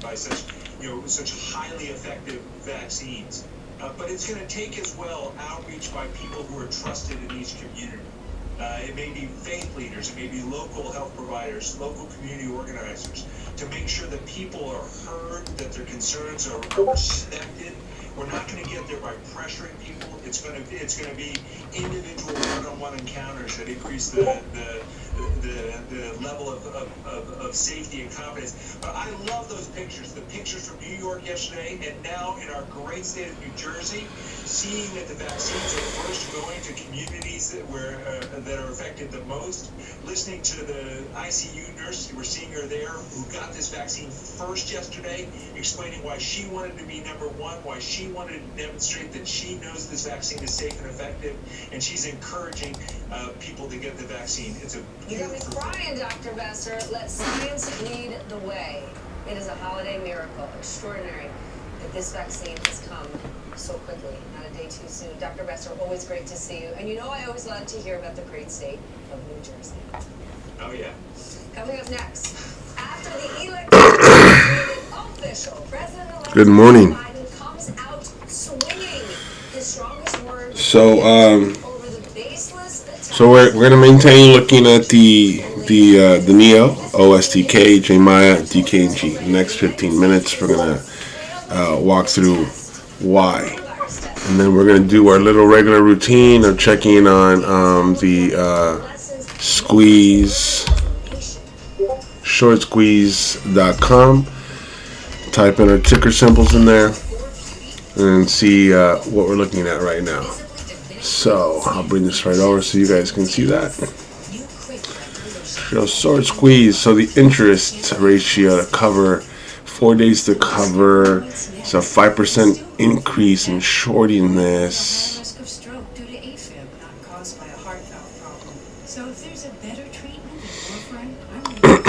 by such, such highly effective vaccines. But it's going to take as well outreach by people who are trusted in each community. It may be faith leaders, it may be local health providers, local community organizers, to make sure that people are heard, that their concerns are respected. We're not going to get there by pressuring people. It's going to be individual one-on-one encounters that increase the level of safety and confidence. But I love those pictures. The pictures from New York yesterday, and now in our great state of New Jersey, seeing that the vaccines are first going to communities that are affected the most. Listening to the ICU nurse, we're seeing her there, who got this vaccine first yesterday, explaining why she wanted to be number one, why she wanted to demonstrate that she knows this vaccine is safe and effective, and she's encouraging people to get the vaccine. It's a You got me crying, Dr. Besser. Let science lead the way. It is a holiday miracle, extraordinary, that this vaccine has come so quickly, not a day too soon. Dr. Besser, always great to see you. And I always love to hear about the great state of New Jersey. Oh, yeah. Coming up next, after the election official, President-elect Good morning. Biden comes out swinging. His strongest words So, over the baseless attacks. So we're gonna maintain looking at the Neo, OSTK, Jmaya, DKNG. The next 15 minutes, we're gonna walk through why, and then we're gonna do our little regular routine of checking on the squeeze, shortsqueeze.com. Type in our ticker symbols in there and see what we're looking at right now. So I'll bring this right over so you guys can see that. So short squeeze. So the interest ratio to cover, 4 days to cover. It's a 5% increase in shorting this. Risk of stroke due to AFib, not caused by a heart valve problem. So if there's a better treatment than warfarin, I'm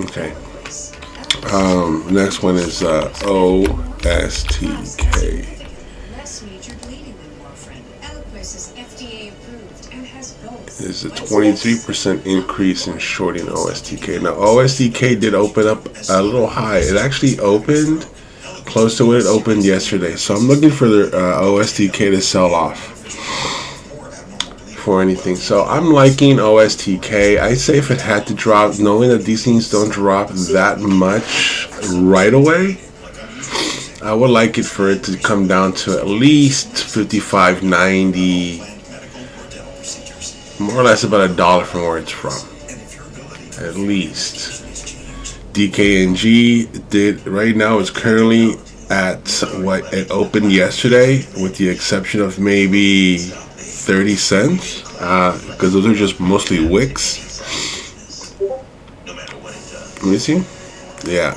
Okay. Next one is OSTK. less major bleeding than warfarin. Eliquis is FDA approved and has both. There's a 23% increase in shorting OSTK. Now OSTK did open up a little high. It actually opened close to what it opened yesterday. So I'm looking for the OSTK to sell off for anything. So I'm liking OSTK. I say if it had to drop, knowing that these things don't drop that much right away, I would like it for it to come down to at least 55.90, more or less about $1 from where it's from, at least. DKNG did right now is currently at what it opened yesterday, with the exception of maybe 30 cents, because those are just mostly wicks. Let me see. Yeah.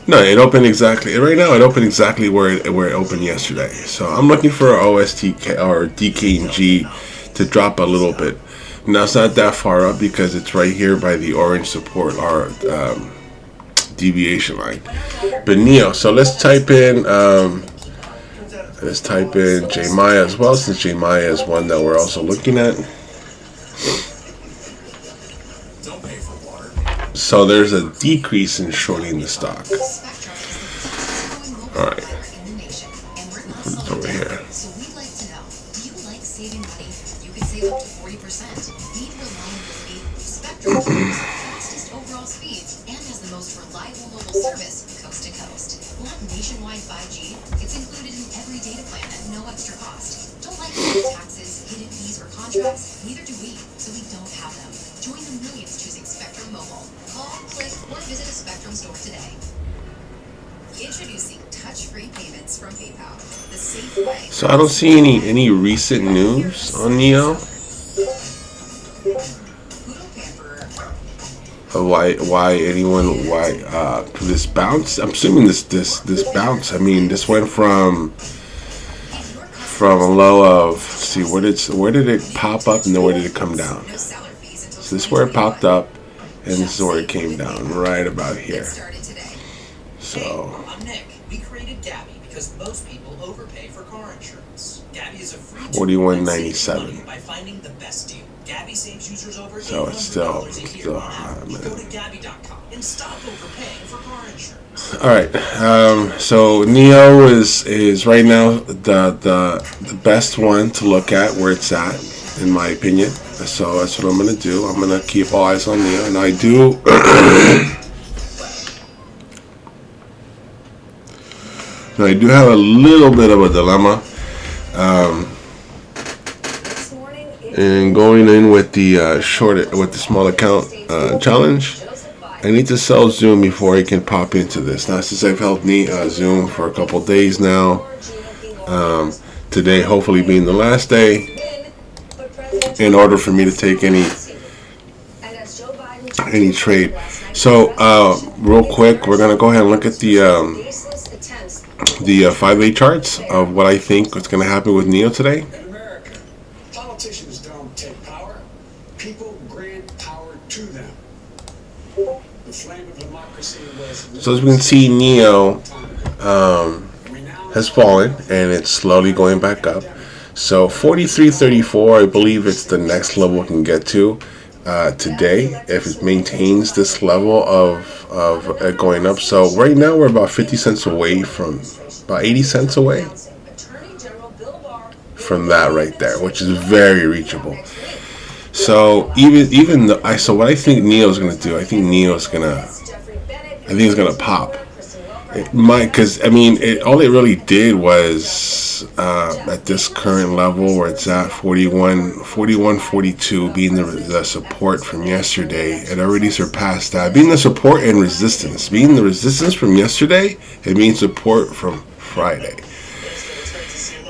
No, it opened exactly right now. It opened exactly where it opened yesterday. So I'm looking for OSTK or DKNG to drop a little bit. Now it's not that far up because it's right here by the orange support or deviation line. But Neo. So let's type in Jmaya as well, since Jmaya is one that we're also looking at. So there's a decrease in shorting the stock. All right, put it over here. So we'd like to know, do you like saving money? You can save up to 40%. Need reliability? Spectrum offers the fastest overall speeds and has the most reliable mobile service coast to coast. Want nationwide 5G? It's included in every data plan at no extra cost. Don't like hidden taxes, hidden fees, or contracts? Neither do we, so we don't have them. Join the millions choosing Spectrum Mobile. Call, click, or visit a Spectrum store today. Introducing touch-free payments from PayPal, the safe way. So I don't see any recent news on Neo of why this bounce. I'm assuming this bounce. I mean, this went from a low of, see, where did it pop up and then where did it come down? So this is where it popped up and this is where it came down, right about here. So. Hey, I'm Nick. We created Gabby because most people overpay for car insurance. Gabby is a free tool that saves you money $41.97. by finding the best deal. Gabby saves users over So it's still $800 a year still on high, average. man. Go to Gabby.com and stop overpaying for car insurance. All right. So Neo is right now the best one to look at where it's at, in my opinion. So that's what I'm gonna do. I'm gonna keep all eyes on Neo, and I do. Now, I do have a little bit of a dilemma, This morning, and going in with the with the small account challenge. I need to sell Zoom before I can pop into this. Now, since I've held Zoom for a couple days now, today hopefully being the last day, in order for me to take any trade. So, real quick, we're gonna go ahead and look at the 5-day charts of what I think is gonna happen with Neo today. In America, politicians don't take power. People grant power to them. The flame of democracy was... So as we can see, Neo has fallen, and it's slowly going back up. So 43.34, I believe it's the next level it can get to today if it maintains this level of going up. So right now we're about 50 cents away from, about 80 cents away from that right there, which is very reachable. So so what I think Neo's gonna do, I think it's gonna pop. It might, because I mean, all it really did was at this current level where it's at 41.42 being the support from yesterday. It already surpassed that, being the support and resistance. Being the resistance from yesterday, it means support from Friday.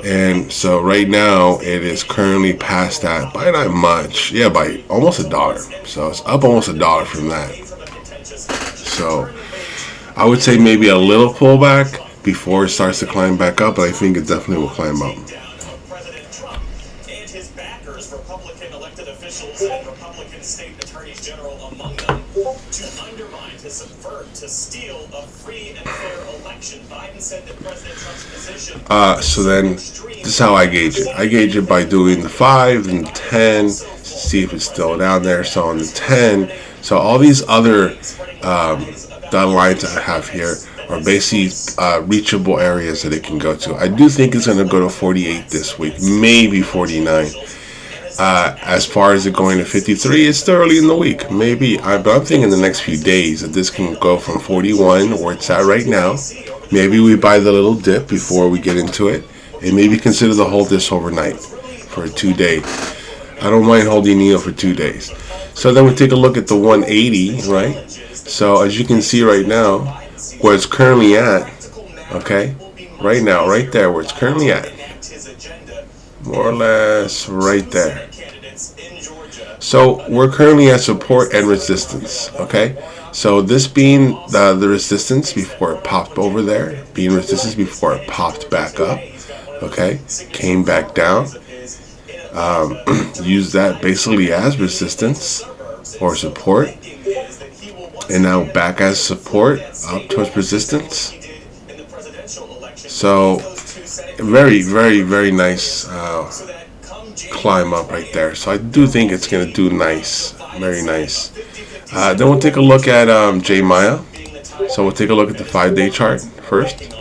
And so right now it is currently past that by not much, by almost $1. So it's up almost $1 from that. So I would say maybe a little pullback before it starts to climb back up, but I think it definitely will climb up. President Trump and his backers, Republican elected officials and Republican state attorneys general among them, to undermine, to subvert, to steal a free and fair election. Biden said that President Trump's position... So then, this is how I gauge it. I gauge it by doing the 5 and the 10, see if it's still down there. So on the 10, so all these other dotted lines I have here are basically reachable areas that it can go to. I do think it's going to go to 48 this week, maybe 49. As far as it going to 53, it's still early in the week. Maybe, but I'm thinking the next few days that this can go from 41, where it's at right now. Maybe we buy the little dip before we get into it, and maybe consider to hold this overnight for 2 days. I don't mind holding Neo for 2 days. So then we take a look at the 180, right? So as you can see right now, where it's currently at, okay, right now, right there, where it's currently at, more or less right there. So we're currently at support and resistance, okay? So this being the resistance before it popped over there, being resistance before it popped back up, okay, came back down, use that basically as resistance or support, and now back as support up towards resistance. So very, very, very nice climb up right there. So I do think it's going to do nice, very nice. Then we'll take a look at J Maya. So we'll take a look at the 5-day chart first.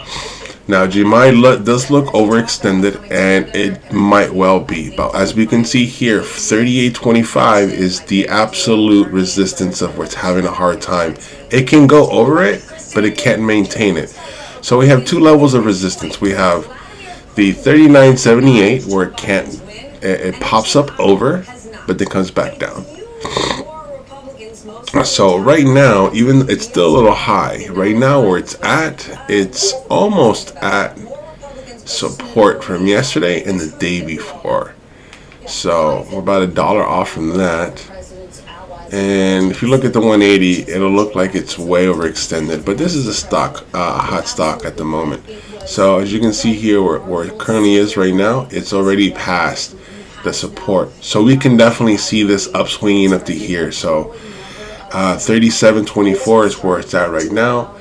Now J Maya does look overextended, and it might well be, but as we can see here, 38.25 is the absolute resistance of what's having a hard time. It can go over it, but it can't maintain it. So we have 2 levels of resistance. We have the 39.78 where it pops up over, but then comes back down. So right now, even it's still a little high. Right now where it's almost at support from yesterday and the day before. So we're about $1 off from that. And if you look at the 180, it'll look like it's way overextended. But this is a hot stock at the moment. So as you can see here, where it currently is right now, it's already past the support. So we can definitely see this upswinging up to here. So 37.24 is where it's at right now.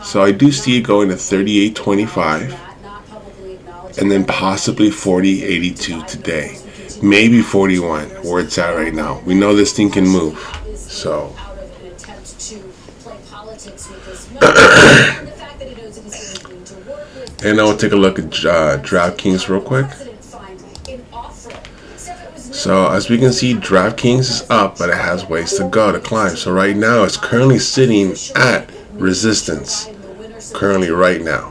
So I do see it going to 38.25, and then possibly 40.82 today, maybe 41 where it's at right now. We know this thing can move, so. And I'll take a look at DraftKings real quick. So as we can see, DraftKings is up, but it has ways to go to climb. So right now, it's currently sitting at resistance. Currently, right now,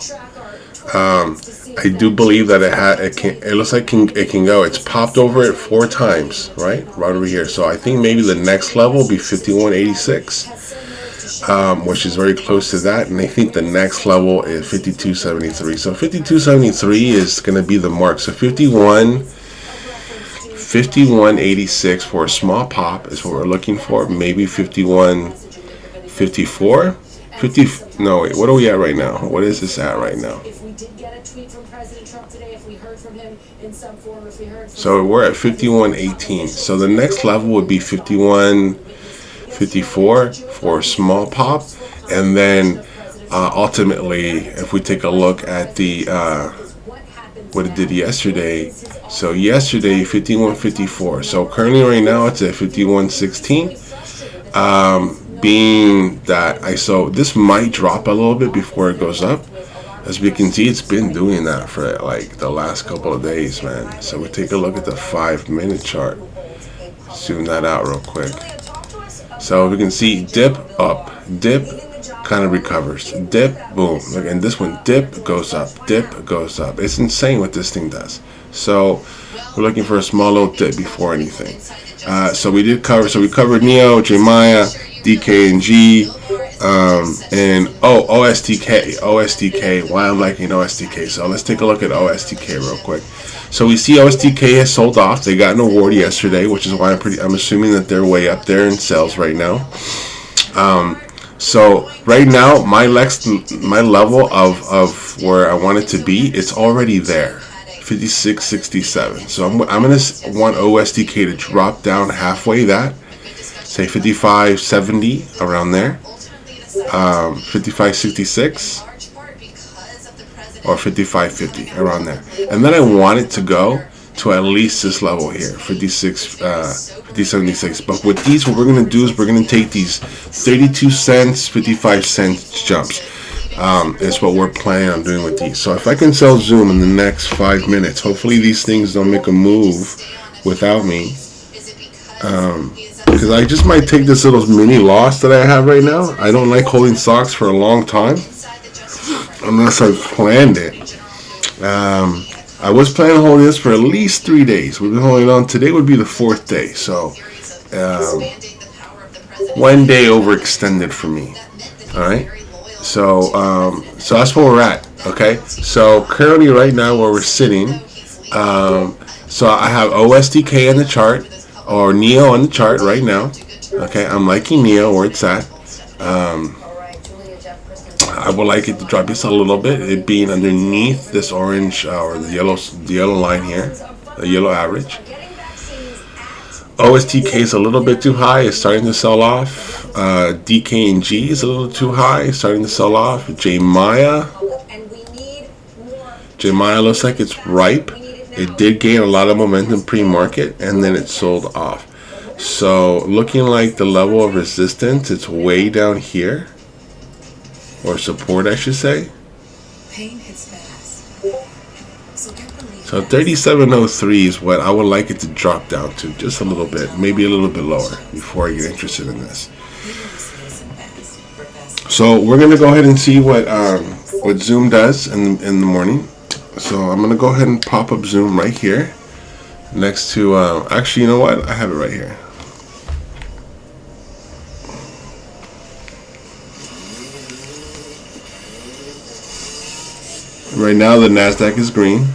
I do believe that it looks like it can go. It's popped over it 4 times, right over here. So I think maybe the next level will be 51.86, which is very close to that. And I think the next level is 52.73. So 52.73 is going to be the mark. So 51.86 for a small pop is what we're looking for. Maybe 51.54. 50. No, wait. What are we at right now? What is this at right now? So we're at 51.18. So the next level would be 51.54 for a small pop, and then ultimately, if we take a look at the what it did yesterday. So yesterday, 51.54. So currently, right now, it's at 51.16. Being that so this might drop a little bit before it goes up. As we can see, it's been doing that for like the last couple of days, man. So we take a look at the 5-minute chart. Zoom that out real quick. So we can see dip up, dip, kind of recovers, dip, boom. Look, and this one, dip, goes up, dip, goes up. It's insane what this thing does. So we're looking for a small little dip before anything. So we did cover. So we covered Neo, Jemaya, DKNG, and OSTK. Why I'm liking OSTK. So let's take a look at OSTK real quick. So we see OSTK has sold off. They got an award yesterday, which is why I'm assuming that they're way up there in sales right now. So right now, my level of where I want it to be, it's already there, 56.67. So I'm gonna want OSTK to drop down halfway that, say 55.70 around there, 55.66 or 55.50 around there, and then I want it to go to at least this level here, 50.76. But with these, what we're going to do is we're going to take these 32 cents, 55 cents jumps. Is what we're planning on doing with these. So if I can sell Zoom in the next 5 minutes, hopefully these things don't make a move without me. Because I just might take this little mini loss that I have right now. I don't like holding stocks for a long time unless I've planned it. I was planning on holding this for at least 3 days. We've been holding on. Today would be the 4th day. So 1 day overextended for me. All right. So that's where we're at. Okay. So currently, right now, where we're sitting, so I have OSTK on the chart, or Neo on the chart right now. Okay. I'm liking Neo where it's at. I would like it to drop just a little bit, it being underneath this orange or the yellow line here, the yellow average. OSTK is a little bit too high, it's starting to sell off. DKNG is a little too high, starting to sell off. Jemaya looks like it's ripe. It did gain a lot of momentum pre-market, and then it sold off. So looking like the level of resistance, it's way down here. Or support, I should say. So 37.03 is what I would like it to drop down to, just a little bit, maybe a little bit lower before I get interested in this. So we're gonna go ahead and see what Zoom does in the morning. So I'm gonna go ahead and pop up Zoom right here, next to actually, you know what? I have it right here. Right now, the NASDAQ is green. It's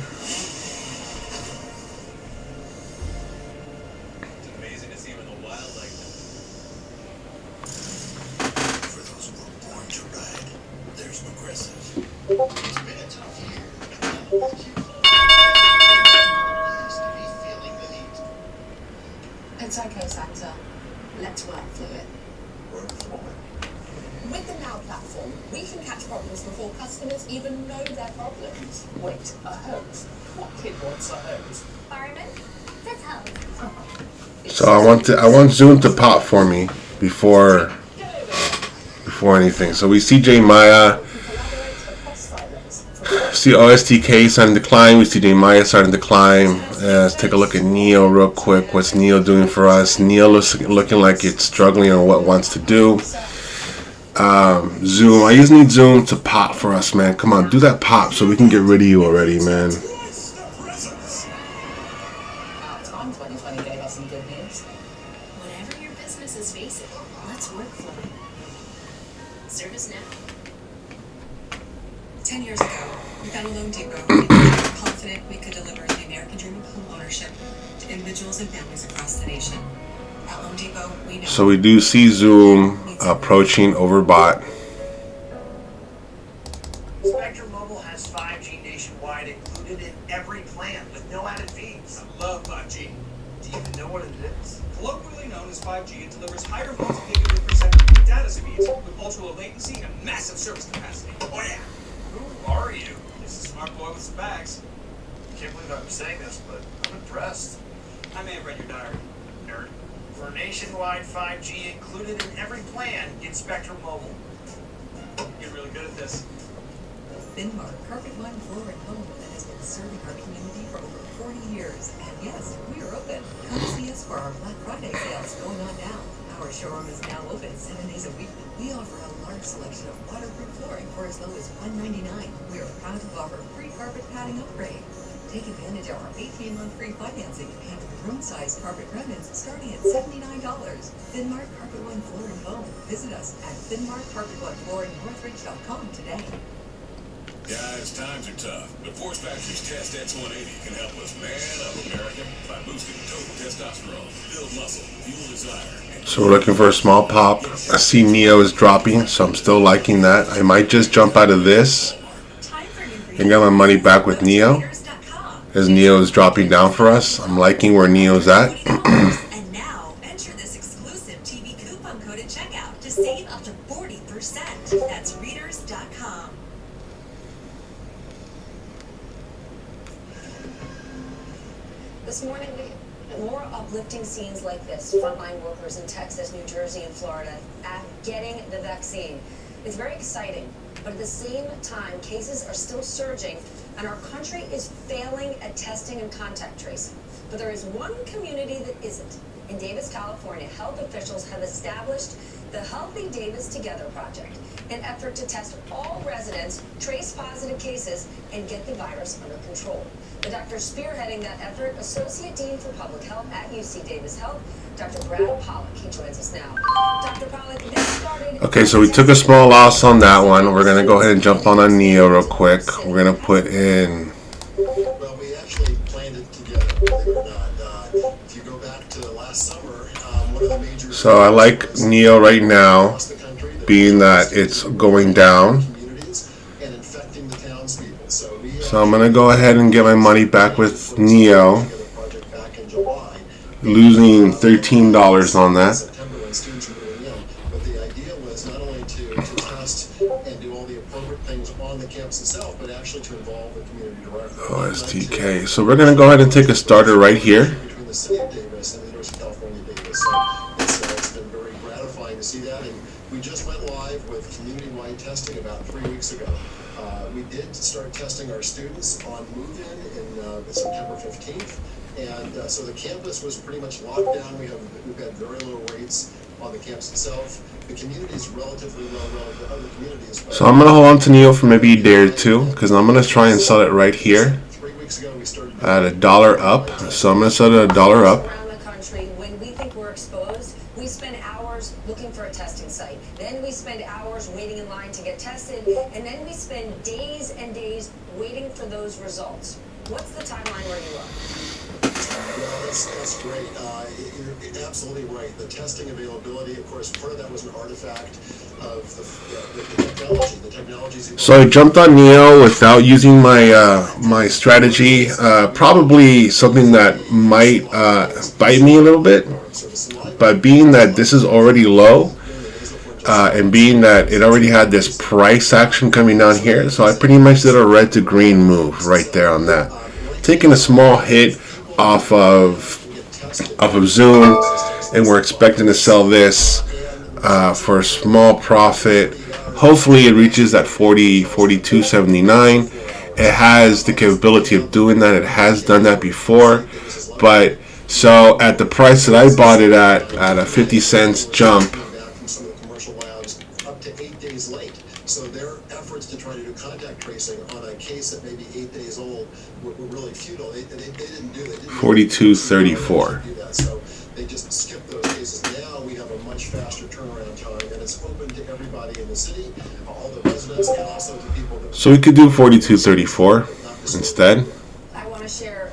amazing to see when the wild like that. For those who were born to ride, there's Progressive. It's been a tough year. It's okay, Santa. Let's work through it. Work for it. platform, we can catch problems before customers even know they're problems. Wait, a hose? What kid wants a hose? Fireman, this hose. So I want Zoom to pop for me before anything. So we see J Maya, see OSTK starting to decline. We see J Maya starting to decline. Let's take a look at Neo real quick. What's Neo doing for us? Neo looking like it's struggling on what it wants to do. Zoom, I just need Zoom to pop for us, man. Come on, do that pop so we can get rid of you already, man. Tom 2020 gave us some good news. Whatever your business is facing, let's work for it. Service now. 10 years ago, we founded Loan Depot and we were confident we could deliver the American dream of home ownership to individuals and families across the nation. At Loan Depot, we know. So we do see Zoom approaching overbought. Spectrum Mobile has 5G nationwide included in every plan with no added fees. I love 5G. Do you even know what it is? Colloquially known as 5G, it delivers higher multi-gigabit per second peak data speeds with ultra-low latency and massive service capacity. Oh yeah! Who are you? It's a smart boy with some bags. Can't believe I'm saying this, but I'm impressed. I may have read your diary, nerd. For nationwide 5G included in every plan, get Spectrum Mobile. You're really good at this. Finmark, carpet line floor and home that has been serving our community for over 40 years. And yes, we are open. Come see us for our Black Friday sales going on now. Our showroom is now open 7 days a week. We offer a large selection of waterproof flooring for as low as $199. We are proud to offer free carpet padding upgrade. Take advantage of our 18-month free financing and room-sized carpet remnants starting at $79. Finmark Carpet One Floor and Foam. Visit us at finmarkcarpetone.northridge.com today. Guys, times are tough, but Force Factory's Test X180 can help us man up America by boosting total testosterone, build muscle, fuel desire. So we're looking for a small pop. I see Neo is dropping, so I'm still liking that. I might just jump out of this and get my money back with Neo, as Neo is dropping down for us. I'm liking where Neo's at. And now, enter this exclusive TV coupon code at checkout to save up to 40%. That's readers.com. This morning, more uplifting scenes like this. Frontline workers in Texas, New Jersey, and Florida getting the vaccine. It's very exciting, but at the same time, cases are still surging, and our country is failing at testing and contact tracing. But there is one community that isn't. In Davis, California, health officials have established the Healthy Davis Together Project, an effort to test all residents, trace positive cases, and get the virus under control. The doctor spearheading that effort, Associate Dean for Public Health at UC Davis Health, Dr. Brad Pollock. He joins us now. Dr. Pollock, this started... Okay, so we took a small loss on that one. We're going to go ahead and jump on Neo real quick. We're going to put in... Well, we actually planned it together, believe it or not. If you go back to last summer, one of the major... So I like Neo right now, being that it's going down. So I'm going to go ahead and get my money back with Neo, losing $13 on that. But the idea was not only to test and do all the appropriate things on the campus itself, but actually to involve the community directly. OSTK. So we're going to go ahead and take a starter right here. Between the city of Davis and the University of California, Davis. So it's been very gratifying to see that. And we just went live with community-wide testing about 3 weeks ago. We did start testing our students on move-in in September 15th, and so the campus was pretty much locked down. We've had very low rates on the campus itself. The community is relatively low relative to other communities. So I'm going to hold on to Neo for maybe a day or two, because I'm going to try and sell it right here 3 weeks ago we started at $1 up. So I'm going to sell it at $1 up. Around the country, when we think we're exposed, we spend hours looking for a testing site. Then we spend hours waiting in line to get tested, and then we spend days and days waiting for those results. What's the timeline where you are? Well, that's great. You're absolutely right. The testing availability, of course, part of that was an artifact of the technology. The technology's So I jumped on Neo without using my strategy. Probably something that might bite me a little bit. But being that this is already low, and being that it already had this price action coming down here, so I pretty much did a red to green move right there on that, taking a small hit off of Zoom, and we're expecting to sell this for a small profit. Hopefully it reaches that 42.79. It has the capability of doing that. It has done that before, but so at the price that I bought it at a 50 cents jump. Up to 8 days late. So their efforts to try to do contact tracing on a case that may be 8 days old were really futile. They didn't do it. 42.34. So they just skipped those cases. Now we have a much faster turnaround time, and it's open to everybody in the city, all the residents, and also to people that. So we could do 42.34 instead. I want to share,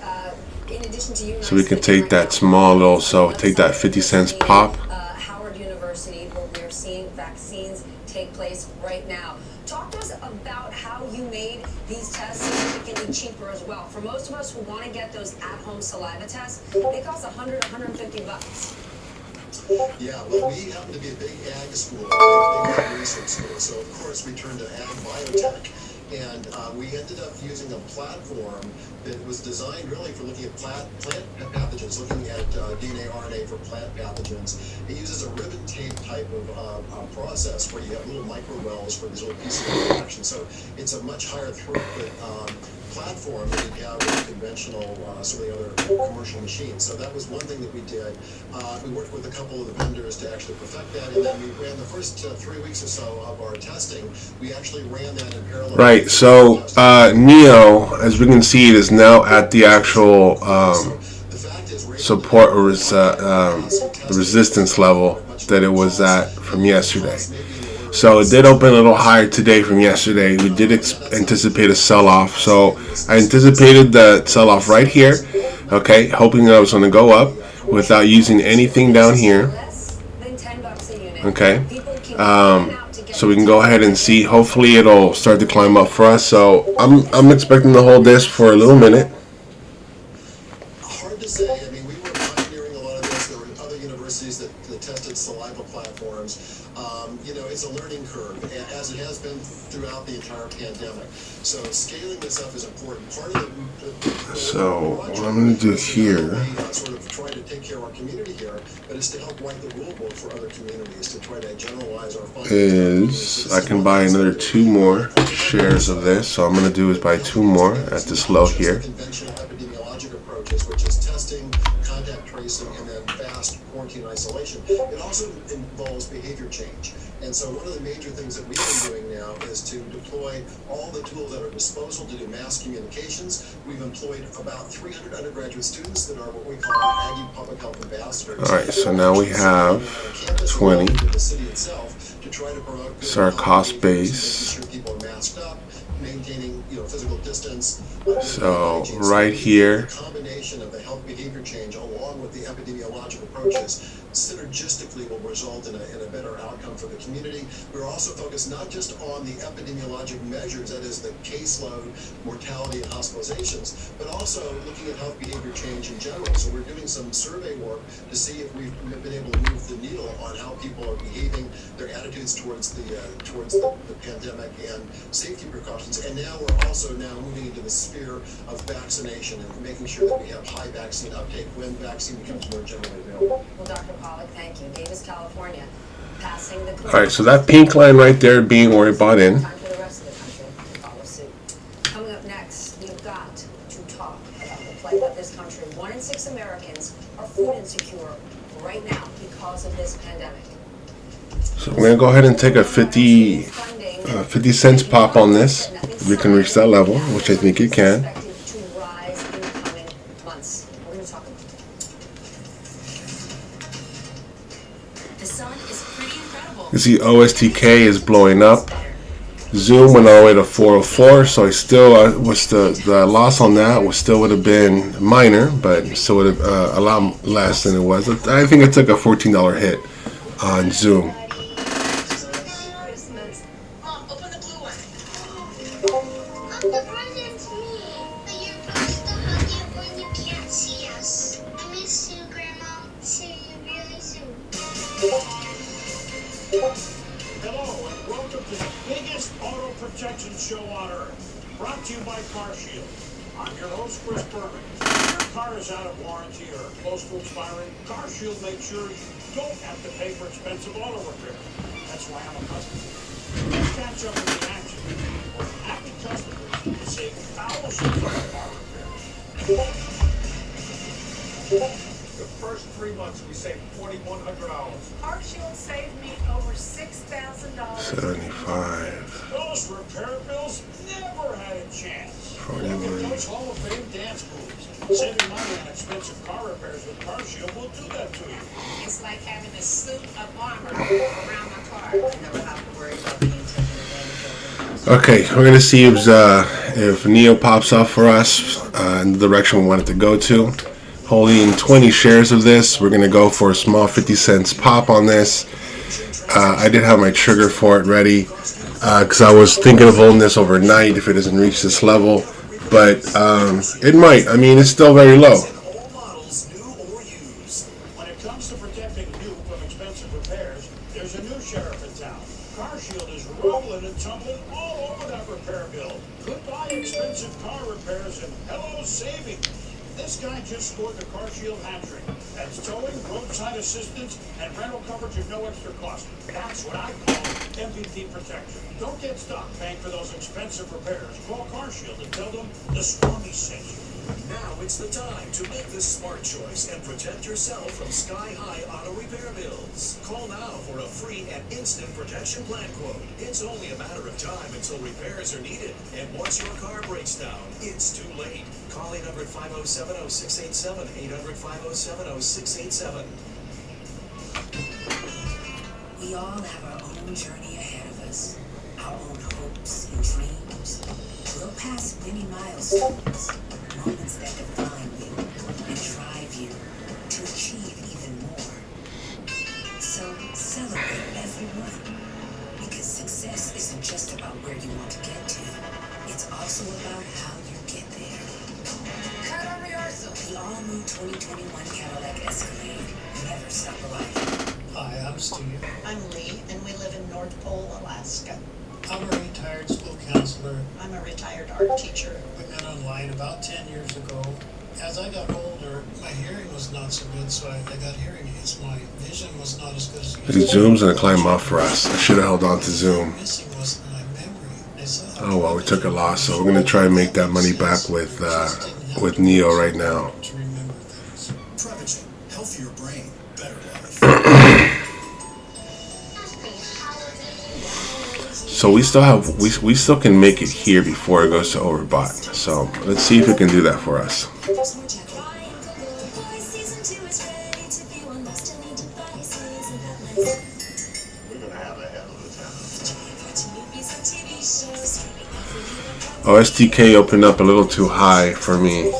in addition to you. So we can take that small little, so take that 50 cents pop. Howard University, where we are seeing vaccines take place right now. Talk to us about how you made these tests significantly cheaper as well. For most of us who want to get those at-home saliva tests, they cost $100, $150. Yeah, well, we happen to be a big ag school, a big ag research school, so of course we turned to ag biotech. And we ended up using a platform that was designed really for looking at plant pathogens, looking at DNA, RNA for plant pathogens. It uses a ribbon tape type of process where you have little micro wells for these little pieces of reaction. So it's a much higher throughput platform than you have with conventional, some of the other commercial machines. So that was one thing that we did. We worked with a couple of the vendors to actually perfect that, and then we ran the first 3 weeks or so of our testing. We actually ran that in parallel. Right, so Neo, as we can see, it is now at the actual support or resistance level that it was at from yesterday. So it did open a little higher today from yesterday. We did anticipate a sell-off. So I anticipated the sell-off right here, okay, hoping that I was going to go up without using anything down here, okay. So we can go ahead and see. Hopefully it'll start to climb up for us. So I'm expecting to hold this for a little minute. Hard to say. I mean, we were pioneering a lot of this. There were other universities that tested saliva platforms. It's a learning curve, as it has been throughout the entire pandemic. So scaling this up is important. Part of so what I'm going to do here sort of trying to take care of our community here, but it's to help write the rule book for other communities to try to generalize our funding. Is I can buy another 2 more shares of this. So I'm going to do is buy 2 more at this low here. Conventional epidemiologic approaches, which is testing, contact tracing, and then fast quarantine isolation. It also involves behavior change. And so one of the major things that we've been doing now is to deploy all the tools at our disposal to do mass communications. We've employed about 300 undergraduate students that are what we call our Aggie Public Health Ambassadors. All right, so now we have 20. It's our cost base. Maintaining, physical distance. So right here. The combination of the health behavior change along with the epidemiologic approaches synergistically will result in a better outcome for the community. We're also focused not just on the epidemiologic measures, that is the caseload, mortality, and hospitalizations, but also looking at health behavior change in general. So we're doing some survey work to see if we've been able to move the needle on how people are behaving, their attitudes towards the pandemic and safety precautions. And now we're also moving into the sphere of vaccination and making sure that we have high vaccine uptake when vaccine becomes more generally available. Well, Dr. Pollack, thank you. Davis, California, passing the. All right, so that pink line right there being where we bought in. Time for the rest of the country to follow suit. Coming up next, we've got to talk about the plight of this country. 1 in 6 Americans are food insecure right now because of this pandemic. So we're gonna go ahead and take a 50 cents pop on this. We can reach that level, which I think it can. You see OSTK is blowing up. Zoom went all the way to 404, so I still was the loss on that would have been minor, but still would have a lot less than it was. I think I took a $14 hit on Zoom. biggest auto protection show on earth. Brought to you by CarShield. I'm your host, Chris Berman. If your car is out of warranty or close to expiring, CarShield makes sure you don't have to pay for expensive auto repair. That's why I'm a customer. Let's catch up with the action. For happy customers, save thousands on car repair. The first 3 months, we saved $4,100. CarShield saved me over $6,000. 75. Those repair bills never had a chance. 41. Look at those Hall of Fame dance moves. Saving money on expensive car repairs with CarShield will do that to you. It's like having a suit of armor around my car. I never have to worry about being taken advantage of. Okay, we're gonna see if Neo pops up for us in the direction we want it to go to. Holding 20 shares of this. We're gonna go for a small 50 cents pop on this. I did have my trigger for it ready because I was thinking of holding this overnight if it doesn't reach this level, but it might. I mean, it's still very low. All models, new or used. When it comes to protecting you from expensive repairs, there's a new sheriff in town. CarShield is rolling and tumbling all over that repair bill. Goodbye expensive car repairs and hello saving. This guy just scored the CarShield hat-trick. That's towing, roadside assistance, and rental coverage at no extra cost. That's what I call MVP protection. Don't get stuck paying for those expensive repairs. Call CarShield and tell them the Stormy sent you. Now it's the time to make the smart choice and protect yourself from sky-high auto repair bills. Call now for a free and instant protection plan quote. It's only a matter of time until repairs are needed. And once your car breaks down, it's too late. Call 800-507-0687, 800-507-0687. We all have our own journey ahead of us, our own hopes and dreams. We'll pass many milestones, moments that define you and drive you to achieve even more. So celebrate every one, because success isn't just about where you want to get to. It's also about how you get there. Cut on rehearsal. The all-new 2021 Cadillac Escalade never stop arriving. Hi, I'm Steve. I'm Lee, and we live in North Pole, Alaska. I'm a retired school counselor. I'm a retired art teacher. We met online about 10 years ago. As I got older, my hearing was not so good, so I got hearing aids. My vision was not as good as it used to be. Zoom's gonna climb up for us. I should have held on to Zoom. Missing was my memory. Oh well, we took a loss, so we're gonna try and make that money back with Neo right now. To remember things. Prevagen, healthier brain, better life. So we still can make it here before it goes to overbought. So let's see if it can do that for us. Oh, STK opened up a little too high for me.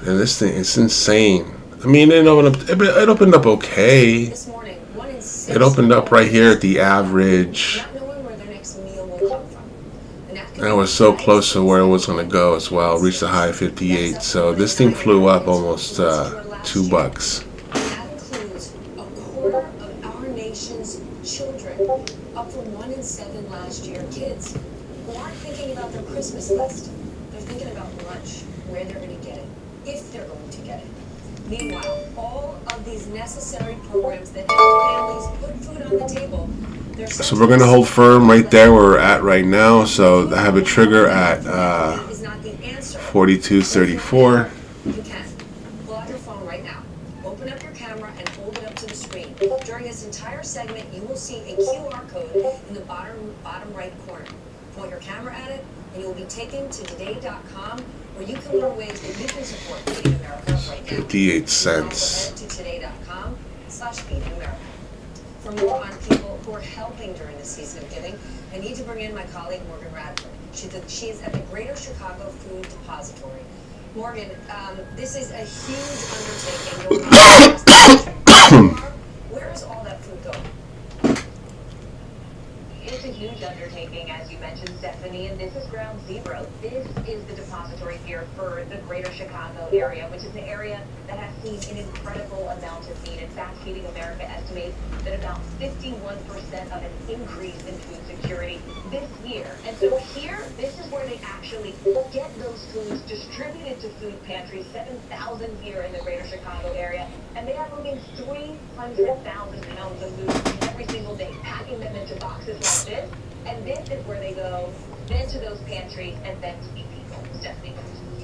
And this thing, it's insane. I mean, it opened up okay. It opened up right here at the average. And I was so close to where it was going to go as well. Reached the high of 58. So this thing flew up almost $2. That includes a quarter of our nation's children, up from 1 in 7 last year. Kids who aren't thinking about their Christmas list. They're thinking about lunch, where they're going to get it, if they're going to get it. Meanwhile, all of these necessary programs that help families put food on the table. So we're going to hold firm right there where we're at right now. So I have a trigger at 42.34. You can. Pull out your phone right now. Open up your camera and hold it up to the screen. During this entire segment, you will see a QR code in the bottom right corner. Point your camera at it, and you will be taken to today.com, where you can learn ways that you can support Feeding America right now. 58 cents. Head to today.com/Feeding America. For more on people who are helping during the season of giving, I need to bring in my colleague Morgan Radford. She's at the Greater Chicago Food Depository. Morgan, this is a huge undertaking. Where is all that food going? It's a huge undertaking, as you mentioned, Stephanie, and this is Ground Zero. This is the depository here for the greater Chicago area, which is an area that has seen an incredible amount of need. In fact, Feeding America estimates that about 51% of an increase in food security this year. And so here, this is where they actually get those foods distributed to food pantries, 7,000 here in the greater Chicago area, and they are moving 300,000 pounds of food every single day, packing them into boxes like this. And this is where they go, then to those pantries, and then to feed people. Stephanie.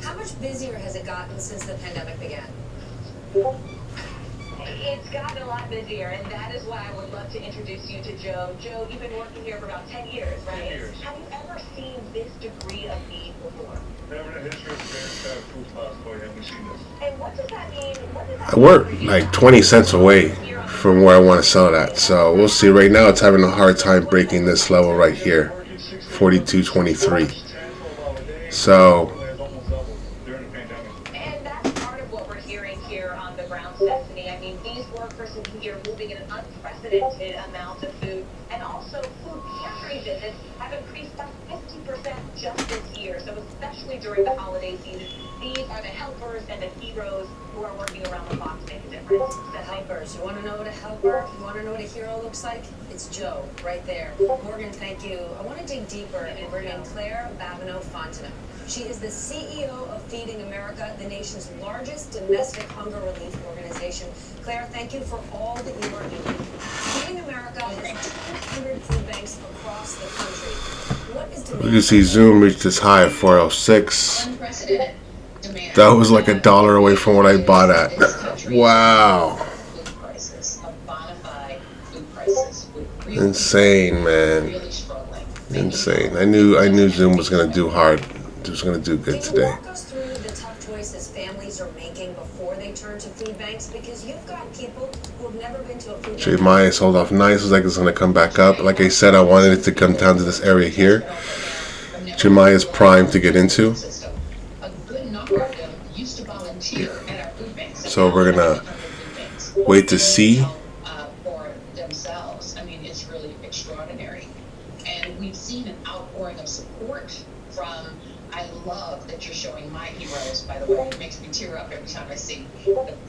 How much busier has it gotten since the pandemic began? It's gotten a lot busier, and that is why I would love to introduce you to Joe. Joe, you've been working here for about 10 years, right? 10 years. Have you ever seen this degree of need before? Never in the history of the food depository have we seen this. And what does that mean? What does that I work like 20 cents away from where I want to sell it at. So we'll see. Right now it's having a hard time breaking this level right here, 42.23. So And that's part of what we're hearing here on the ground, Stephanie. I mean, these workers here moving an unprecedented amount of food, and also food pantry visits have increased by 50% just this year. So especially during the holiday season, these are the helpers and the heroes who are working around the clock to make a difference. The helpers. You want to know what a helper, you want to know what a hero looks like? It's Joe, right there. Morgan, thank you. I want to dig deeper and bring in Claire Babineau-Fontenot. She is the CEO of Feeding America, the nation's largest domestic hunger relief organization. Claire, thank you for all that you are doing. Feeding America has 200 food banks across the country. What is you can see Zoom reached this high of 406. Unprecedented demand. That was like $1 away from what I bought at. Wow. Food prices, of bona fide food prices, with really, Insane, man. really struggling. Insane. I knew Zoom was gonna do hard. It was gonna do good Can you today. walk us through the tough choices families are making before they turn to food banks? Because you've got people who have never been to a food J. bank. Maya sold off nice. It was like it's gonna come back up. Like I said, I wanted it to come down to this area here. J. Maya's primed to get into. A good number of them used to volunteer at our food banks. So we're gonna wait to see. For themselves. I mean, it's really extraordinary. And we've seen an outpouring of support from, I love that you're showing my heroes, by the way. It makes me tear up every time I see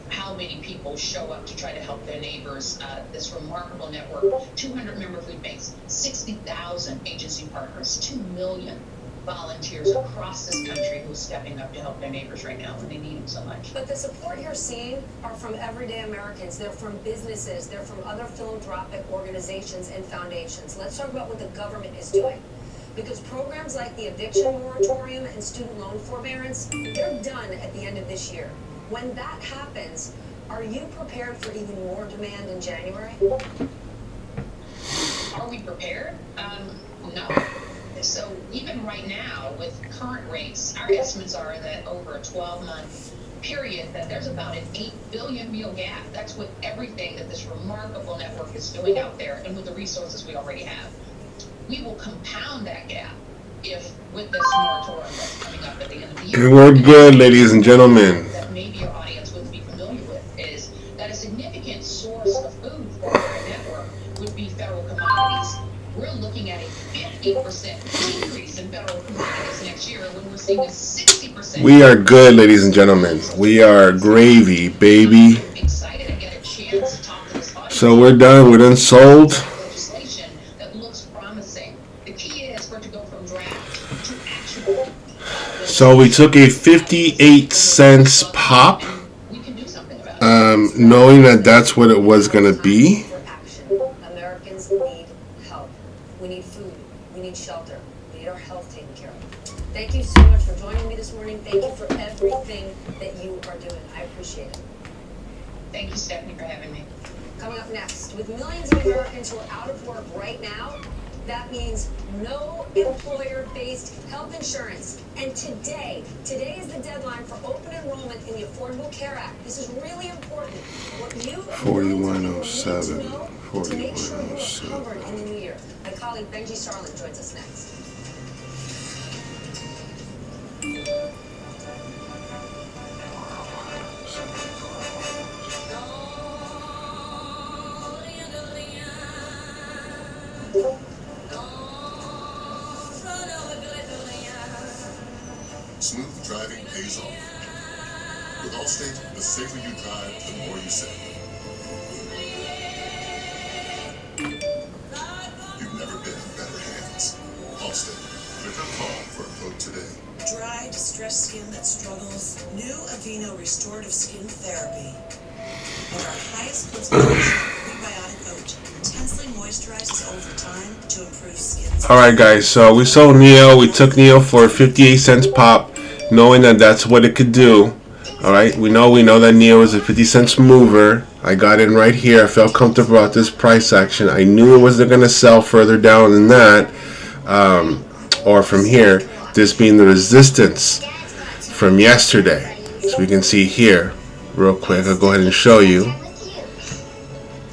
how many people show up to try to help their neighbors. This remarkable network, 200 member food banks, 60,000 agency partners, 2 million volunteers across this country who are stepping up to help their neighbors right now, and they need them so much. But the support you're seeing are from everyday Americans. They're from businesses. They're from other philanthropic organizations and foundations. Let's talk about what the government is doing. Because programs like the eviction moratorium and student loan forbearance, they're done at the end of this year. When that happens, are you prepared for even more demand in January? Are we prepared? No. So even right now, with current rates, our estimates are that over a 12-month period, that there's about an 8 billion meal gap. That's with everything that this remarkable network is doing out there, and with the resources we already have. We will compound that gap if, with this moratorium that's coming up at the end of the year. And we're good, ladies and gentlemen. That maybe your audience wouldn't be familiar with is that a significant source of food for our network would be federal commodities. We're looking at a 50% increase in federal commodities next year when we're seeing a 60%. We are good, ladies and gentlemen. We are gravy, baby. I'm excited to get a chance to talk to this audience. So we're done. We're done sold. Legislation that looks promising. The key is for it to go from draft to actual. So we took a 58 cents pop, We can do something about it. knowing that that's what it was going to be. For action. Americans need help. We need food. We need shelter. We need our health taken care of. Thank you so much for joining me this morning. Thank you for everything that you are doing. I appreciate it. Thank you, Stephanie, for having me. Coming up next, with millions of Americans who are out of work right now, that means no employer-based health insurance. And today is the deadline for open enrollment in the Affordable Care Act. This is really important. What you 4107. need to know to make sure you're covered in the new year. My colleague Benji Starlin joins us next. Allstate, the safer you drive, the more you save. You've never been in better hands. Allstate. Pick up call for a quote today. Dry, distressed skin that struggles. New Aveeno Restorative Skin Therapy. At our highest concentration, prebiotic oat intensely moisturizes over time to improve skin. Alright guys, so we sold Neo. We took Neo for 58 cents pop, knowing that that's what it could do. Alright, we know that Neo is a 50 cents mover. I got in right here. I felt comfortable about this price action. I knew it wasn't going to sell further down than that, or from here. This being the resistance from yesterday. So we can see here, real quick. I'll go ahead and show you.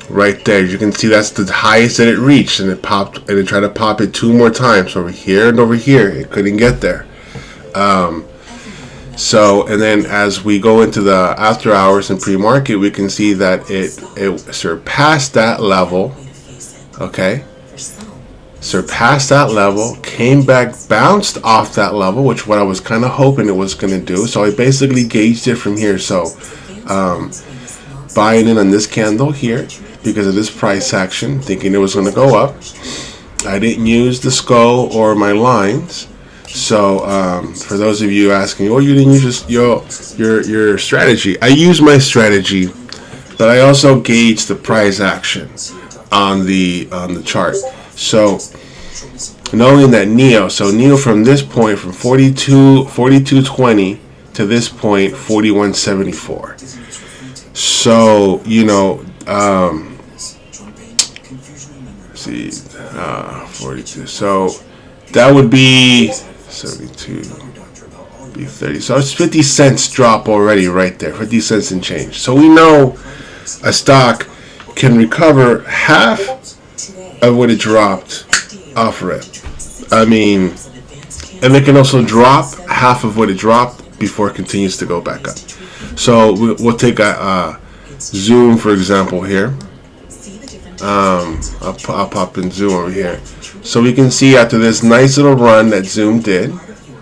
Right there, you can see that's the highest that it reached, and it popped, and it tried to pop it 2 more times over here and over here. It couldn't get there. So, and then as we go into the after hours and pre-market, we can see that it surpassed that level. Okay, surpassed that level, came back, bounced off that level, which what I was kind of hoping it was going to do. So I basically gauged it from here. So buying in on this candle here because of this price action, thinking it was going to go up. I didn't use the skull or my lines. So for those of you asking, oh, you didn't use your strategy. I used my strategy, but I also gauged the price action on the chart. So knowing that Neo from this point, from 42.20 to this point, 41.74. So see, 42. So that would be 72, be 30. So it's 50 cents drop already right there, 50 cents and change. So we know a stock can recover half of what it dropped off rip. I mean, and it can also drop half of what it dropped before it continues to go back up. So we'll take a Zoom, for example, here. I'll pop in Zoom over here. So we can see after this nice little run that Zoom did,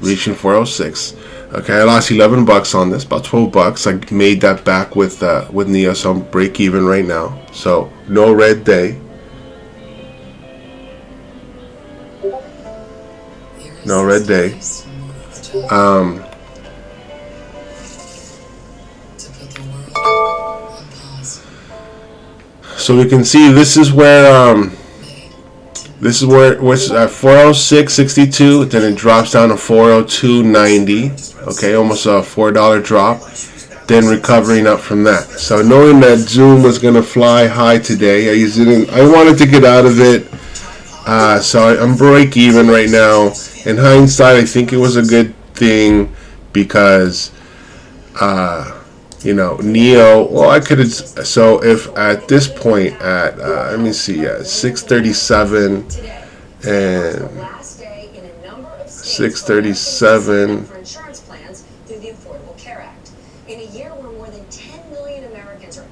reaching 406. Okay, I lost $11 on this, about $12. I made that back with Neo, so I'm break even right now. So no red day. No red day. So we can see this is where it was at 406.62, then it drops down to 402.90. Okay, almost a $4 drop, then recovering up from that. So knowing that Zoom was gonna fly high today, I wanted to get out of it. So I'm break even right now. In hindsight, I think it was a good thing because Neo, well, I could have, so if at this point at, let me see, 637 and 637,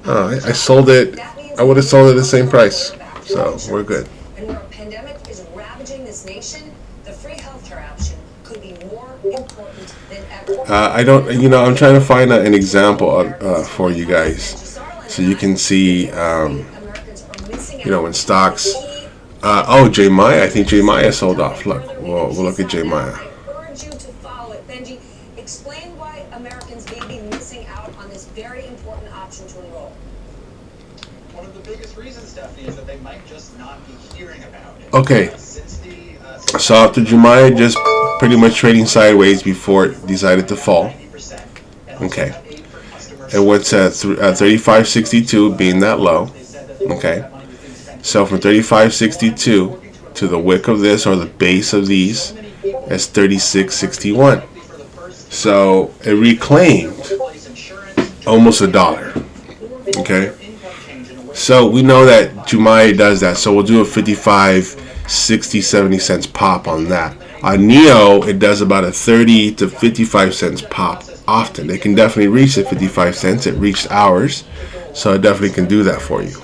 I sold it, I would have sold it at the same price, so we're good. And where a pandemic is ravaging this nation, the free healthcare option could be more important than ever. I'm trying to find an example for you guys so you can see, when stocks, J Maya, I think J Maya sold off. Look, we'll look at J Maya. I urge you to follow it. Benji, explain why Americans may be missing out on this very important option to enroll. One of the biggest reasons, Stephanie, is that they might just not be hearing about it. Okay. So after Jemiah just pretty much trading sideways before it decided to fall. Okay. It went to 35.62 being that low. Okay. So from 35.62 to the wick of this, or the base of these, is 36.61. So it reclaimed almost $1. Okay. So we know that Jemiah does that. So we'll do a 55, 60, 70 cents pop on that. On Neo, it does about a 30 to 55 cents pop often. They can definitely reach the 55 cents. It reached ours. So it definitely can do that for you.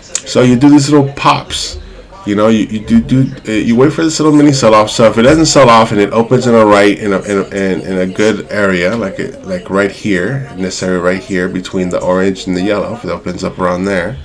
So you do these little pops You know, you wait for this little mini sell-off. So if it doesn't sell off and it opens in a right in a good area, like right here in this area right here between the orange and the yellow, if it opens up around there,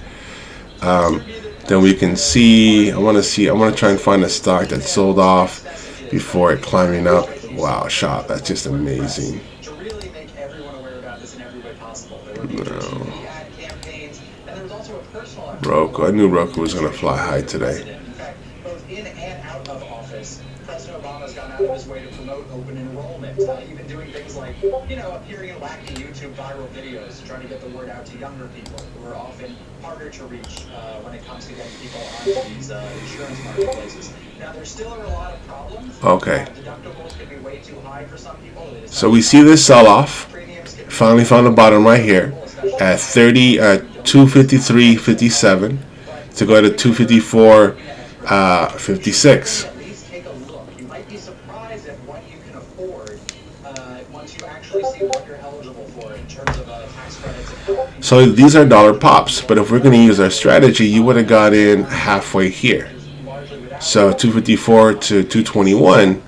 then we can see. I want to try and find a stock that sold off before it climbing up. Wow, shop, that's just amazing. To really make everyone aware about this in every way possible. There were major TV ad campaigns, and there was also a personal effort. Roku, I knew Roku was going to fly high today. In fact, both in and out of office, President Obama's gone out of his way to promote open enrollment, even doing things like, appearing in wacky YouTube viral videos to try to get the word out to younger people who are often harder to reach when it comes to getting people onto these insurance marketplaces. Now, there still are a lot of problems. Okay. Deductibles can be way too high for some people. So we see this sell-off. Finally found the bottom right here at 253.57 to go to 254.56. At least take a look. You might be surprised at what you can afford once you actually see what you're eligible for in terms of tax credits and help. So these are dollar pops, but if we're going to use our strategy, you would have got in halfway here. So 254 to 221,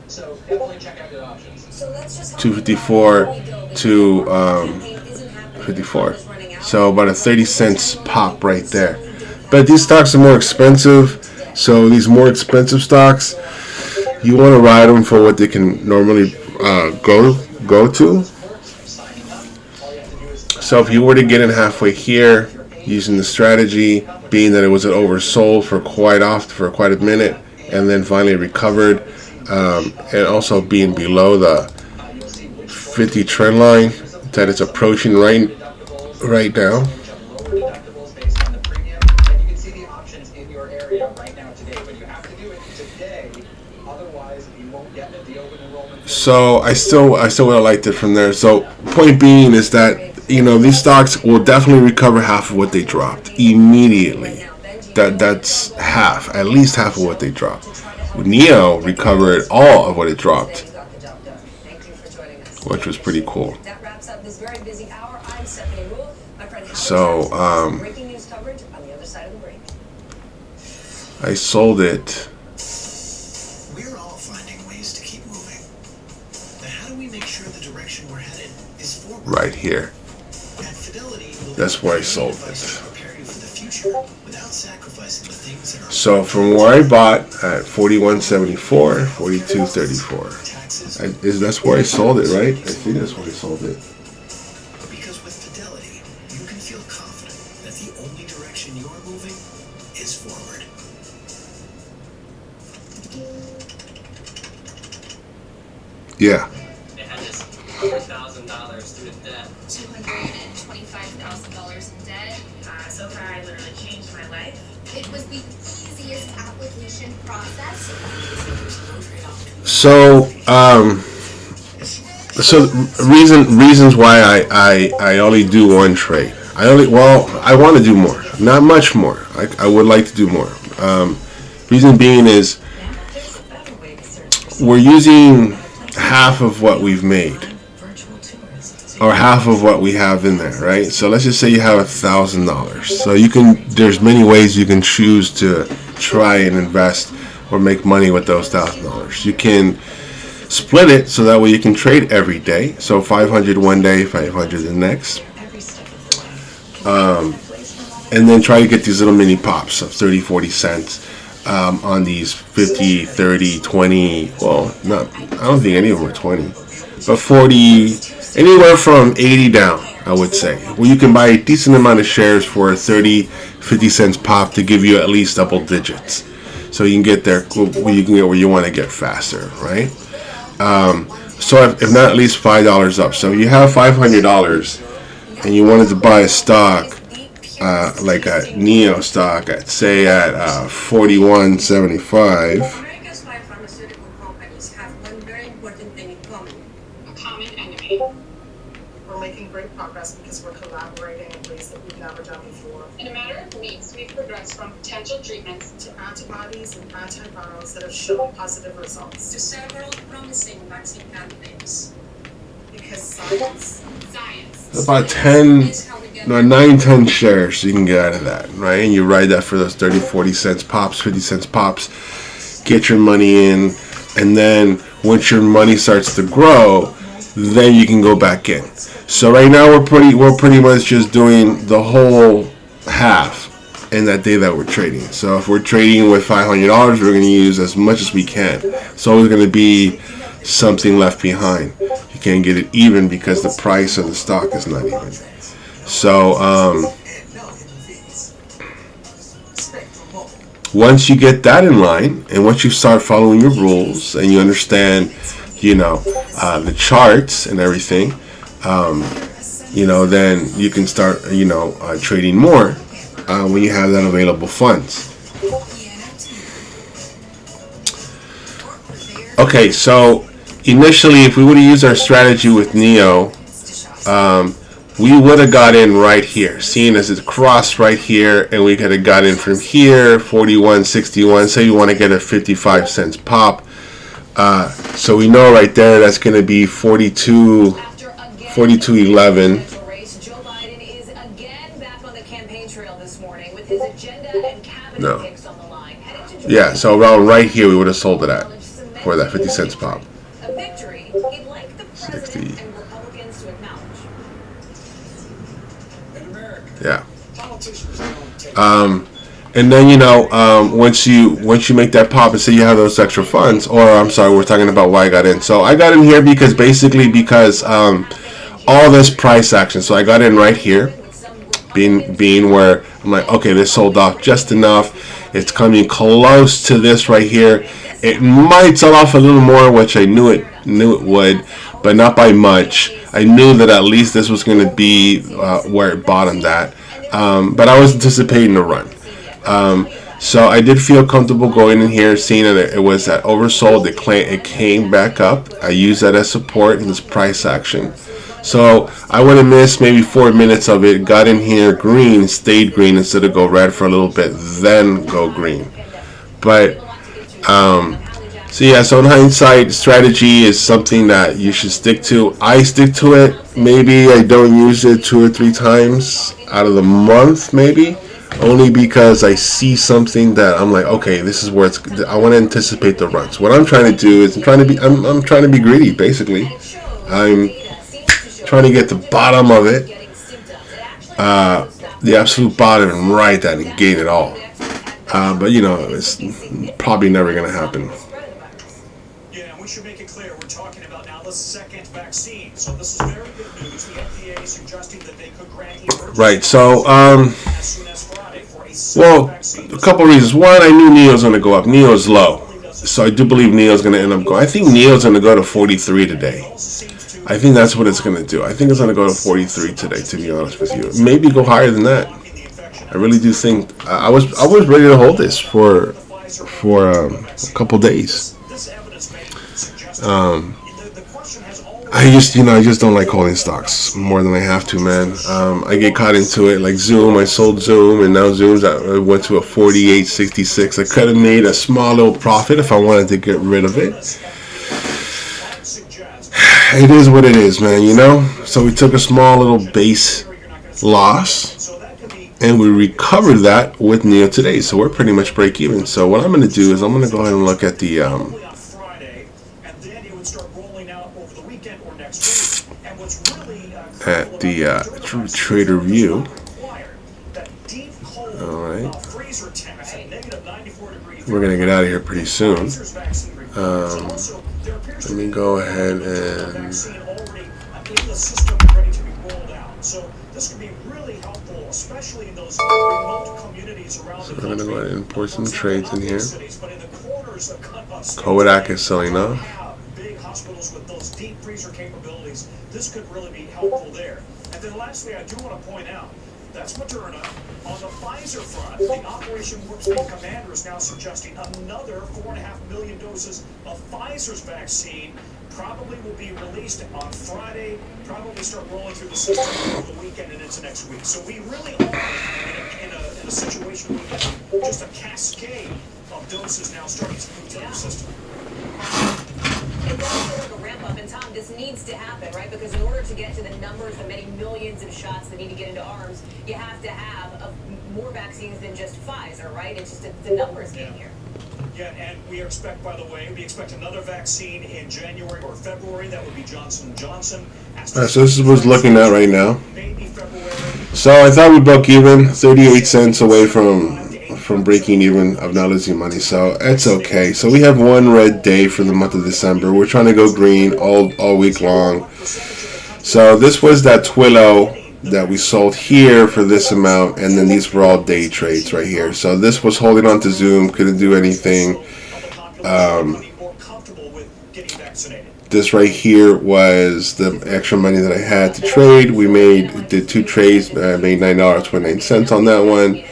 254 to 54. So about a 30 cents pop right there. But these stocks are more expensive. So these more expensive stocks, you want to ride them for what they can normally go to. So if you were to get in halfway here, using the strategy, being that it was oversold for quite a minute, and then finally recovered, and also being below the 50 trend line that it's approaching right now. So I still would have liked it from there. So point being is that these stocks will definitely recover half of what they dropped immediately. That's at least half of what they dropped. NEO recovered all of what it dropped, which was pretty cool. So I sold it. We're all finding ways to keep moving. But how do we make sure the direction we're headed is forward? Right here. That's where I sold it. So from where I bought at 41.74, 42.34. That's where I sold it, right? I think that's where I sold it. Because with Fidelity, you can feel confident that the only direction you're moving is forward. Yeah. They had this $100,000 student debt. $225,000 in debt. So far, I literally changed my life. It was the easiest application process. So reasons why I only do one trade. I want to do more, not much more. I would like to do more. Reason being is we're using half of what we've made, or half of what we have in there, right? So let's just say you have $1,000. So there's many ways you can choose to try and invest or make money with those $1,000. You can split it so that way you can trade every day. So 500 one day, 500 the next. And then try to get these little mini pops of 30, 40 cents on these 50, 30, 20. Well, I don't think any of them are 20. But 40, anywhere from 80 down, I would say. Where you can buy a decent amount of shares for 30, 50 cents pop to give you at least double digits. So you can get there, where you want to get faster, right? So if not at least $5 up. So if you have $500 and you wanted to buy a stock, like a NEO stock, at 41.75. America's five pharmaceutical companies have one very important thing in common. A common enemy. We're making great progress because we're collaborating in ways that we've never done before. In a matter of weeks, we've progressed from potential treatments to antibodies and antivirals that have shown positive results. To several promising vaccine candidates. because science. About 9, 10 shares you can get out of that, right? And you ride that for those 30, 40 cents pops, 50 cents pops. Get your money in, and then once your money starts to grow, then you can go back in. So right now we're pretty much just doing the whole half in that day that we're trading. So if we're trading with $500, we're going to use as much as we can. It's always going to be something left behind. You can't get it even because the price of the stock is not even. So once you get that in line, and once you start following your rules and you understand, the charts and everything, then you can start, trading more when you have that available funds. Okay, so initially, if we would have used our strategy with NEO, we would have got in right here, seeing as it's crossed right here, and we could have got in from here, 41.61. Say you want to get a 55 cents pop. So we know right there that's going to be 42.11. No. Yeah, so around right here we would have sold it at for that 50 cents pop. 60. Yeah. And then once you make that pop and say you have those extra funds, or I'm sorry, we're talking about why I got in. So I got in here because all this price action. So I got in right here, being where I'm like, okay, this sold off just enough. It's coming close to this right here. It might sell off a little more, which I knew it would, but not by much. I knew that at least this was going to be where it bottomed at, but I was anticipating a run. So I did feel comfortable going in here, seeing that it was at oversold. It came back up. I used that as support in this price action. So I would have missed maybe 4 minutes of it. Got in here green, stayed green instead of go red for a little bit, then go green. But so in hindsight, strategy is something that you should stick to. I stick to it. Maybe I don't use it 2 or 3 times out of the month, maybe. Only because I see something that I'm like, okay, this is where I want to anticipate the runs. What I'm trying to do is I'm trying to be greedy, basically. I'm trying to get the bottom of it, the absolute bottom, and ride that and gain it all. But it's probably never going to happen. Yeah, we should make it clear we're talking about now the second vaccine. So this is very good news. The FDA is suggesting that they could grant emergency right. So as soon as Friday for a well, a couple reasons. One, I knew NEO's going to go up. NEO's low, so I do believe NEO's going to end up going. I think NEO's going to go to 43 today. I think that's what it's going to do. I think it's going to go to 43 today, to be honest with you. Maybe go higher than that. I really do think I was ready to hold this for a couple days. I just don't like holding stocks more than I have to, man. I get caught into it, like Zoom. I sold Zoom, and now Zoom's went to a 48.66. I could have made a small little profit if I wanted to get rid of it. It is what it is, man. So we took a small little base loss, and we recovered that with NEO today. So we're pretty much break even. So what I'm going to do is I'm going to go ahead and look at the trader view. All right, we're going to get out of here pretty soon. Let me go ahead and So this could be really helpful, especially in those remote communities around the country. So we're going to go ahead and import some trades in here. Kodak is selling off. Big hospitals with those deep freezer capabilities. This could really be helpful there. And then lastly, I do want to point out, that's Moderna. On the Pfizer front, the Operation Warp Speed commander is now suggesting another 4.5 million doses of Pfizer's vaccine probably will be released on Friday, probably start rolling through the system over the weekend and into next week. So we really are in a situation where we have just a cascade of doses now starting to move through the system. It does feel like a ramp up in time. this needs to happen, right? Because in order to get to the numbers, the many millions of shots that need to get into arms, you have to have more vaccines than just Pfizer, right? It's just the numbers game here. Yeah, and we expect, by the way, another vaccine in January or February. That would be Johnson & Johnson. Alright, so this is what's looking at right now. So I thought we broke even, 38 cents away from breaking even, of not losing money. So it's okay. So we have one red day for the month of December. We're trying to go green all week long. So this was that Twillo that we sold here for this amount, and then these were all day trades right here. So this was holding on to Zoom, couldn't do anything. This right here was the extra money that I had to trade. We did 2 trades, made $9.29 on that one.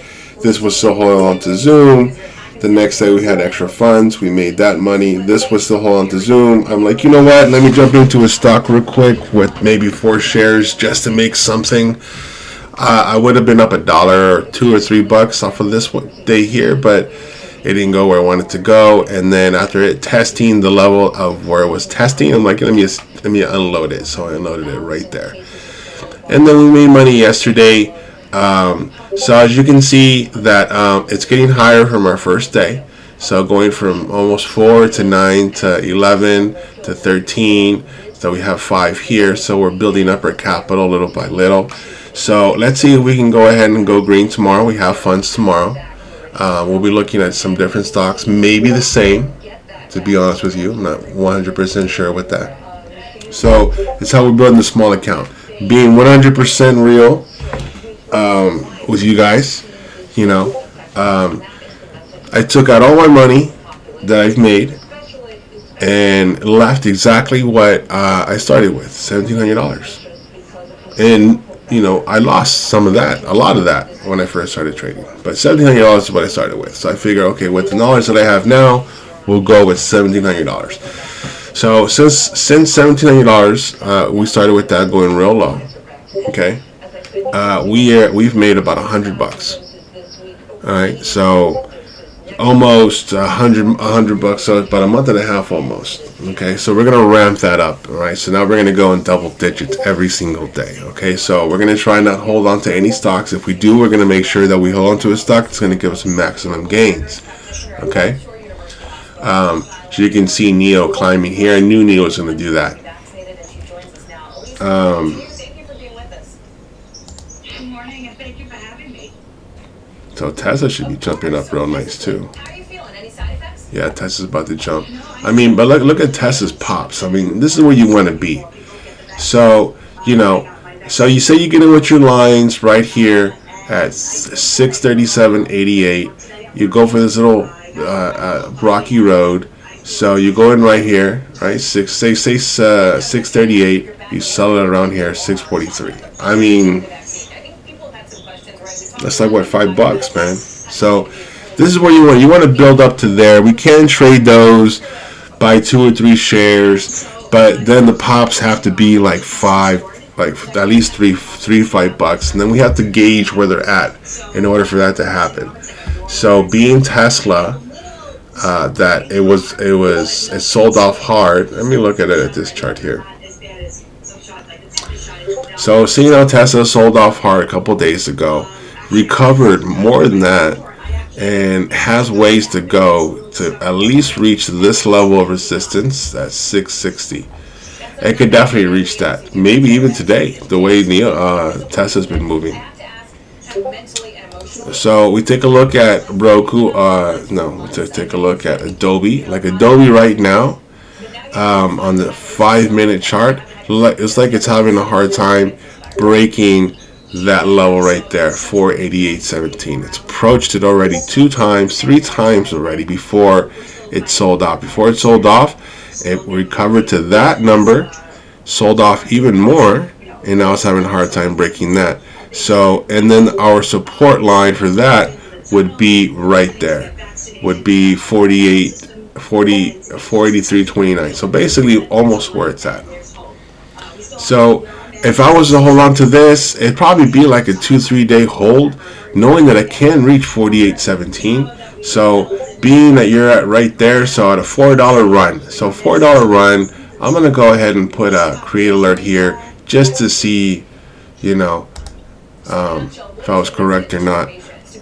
This was still holding on to Zoom. The next day we had extra funds. We made that money. This was still holding on to Zoom. I'm like, you know what? Let me jump into a stock real quick with maybe 4 shares just to make something. I would have been up $1 or $2 or $3 off of this day here, but it didn't go where I wanted to go. And then after it testing the level of where it was testing, I'm like, let me unload it. So I unloaded it right there. And then we made money yesterday. So as you can see that it's getting higher from our first day. So going from almost 4 to 9 to 11 to 13. So we have 5 here. So we're building up our capital little by little. So let's see if we can go ahead and go green tomorrow. We have funds tomorrow. We'll be looking at some different stocks, maybe the same, to be honest with you. I'm not 100% sure with that. So it's how we're building the small account. Being 100% real with you guys, you know. I took out all my money that I've made and left exactly what I started with, $1,700. And you know, I lost some of that, a lot of that, when I first started trading. But $1,700 is what I started with. So I figure, okay, with the knowledge that I have now, we'll go with $1,700. So since $1,700, we started with that going real low. Okay, we've made about $100. All right, so almost $100. So it's about a month and a half almost. Okay, so we're gonna ramp that up. All right, so now we're gonna go in double digits every single day. Okay, so we're gonna try not hold on to any stocks. If we do, we're gonna make sure that we hold on to a stock that's gonna give us maximum gains. Okay, so you can see Neo climbing here. I knew Neo was gonna do that. So Tesla should be jumping up real nice too. Yeah, Tesla's about to jump. I mean, but look at Tesla's pops. I mean, this is where you want to be. So, you know, so you say you get in with your lines right here at 637.88. You go for this little rocky road. So you go in right here, right? 638. You sell it around here, 643. I mean, that's like what, $5, man. So this is where you want to build up to there. We can trade those, buy 2 or 3 shares, but then the pops have to be like at least $5, and then we have to gauge where they're at in order for that to happen. So being Tesla, that it sold off hard. Let me look at it at this chart here. So seeing how Tesla sold off hard a couple days ago, recovered more than that, and has ways to go to at least reach this level of resistance at 660. It could definitely reach that. Maybe even today, the way Tesla's been moving. So we take a look at Roku. We take a look at Adobe. Like Adobe right now, on the 5-minute chart, it's like it's having a hard time breaking that level right there, 488.17. It's approached it already 2 times, 3 times already before it sold off. Before it sold off, it recovered to that number, sold off even more, and now it's having a hard time breaking that. So, and then our support line for that would be right there, would be 483.29. So basically almost where it's at. So if I was to hold on to this, it'd probably be like a 2-3 day hold, knowing that I can reach 48.17. So being that you're at right there, so at a $4 run, so $4 run I'm gonna go ahead and put a create alert here just to see, you know, if I was correct or not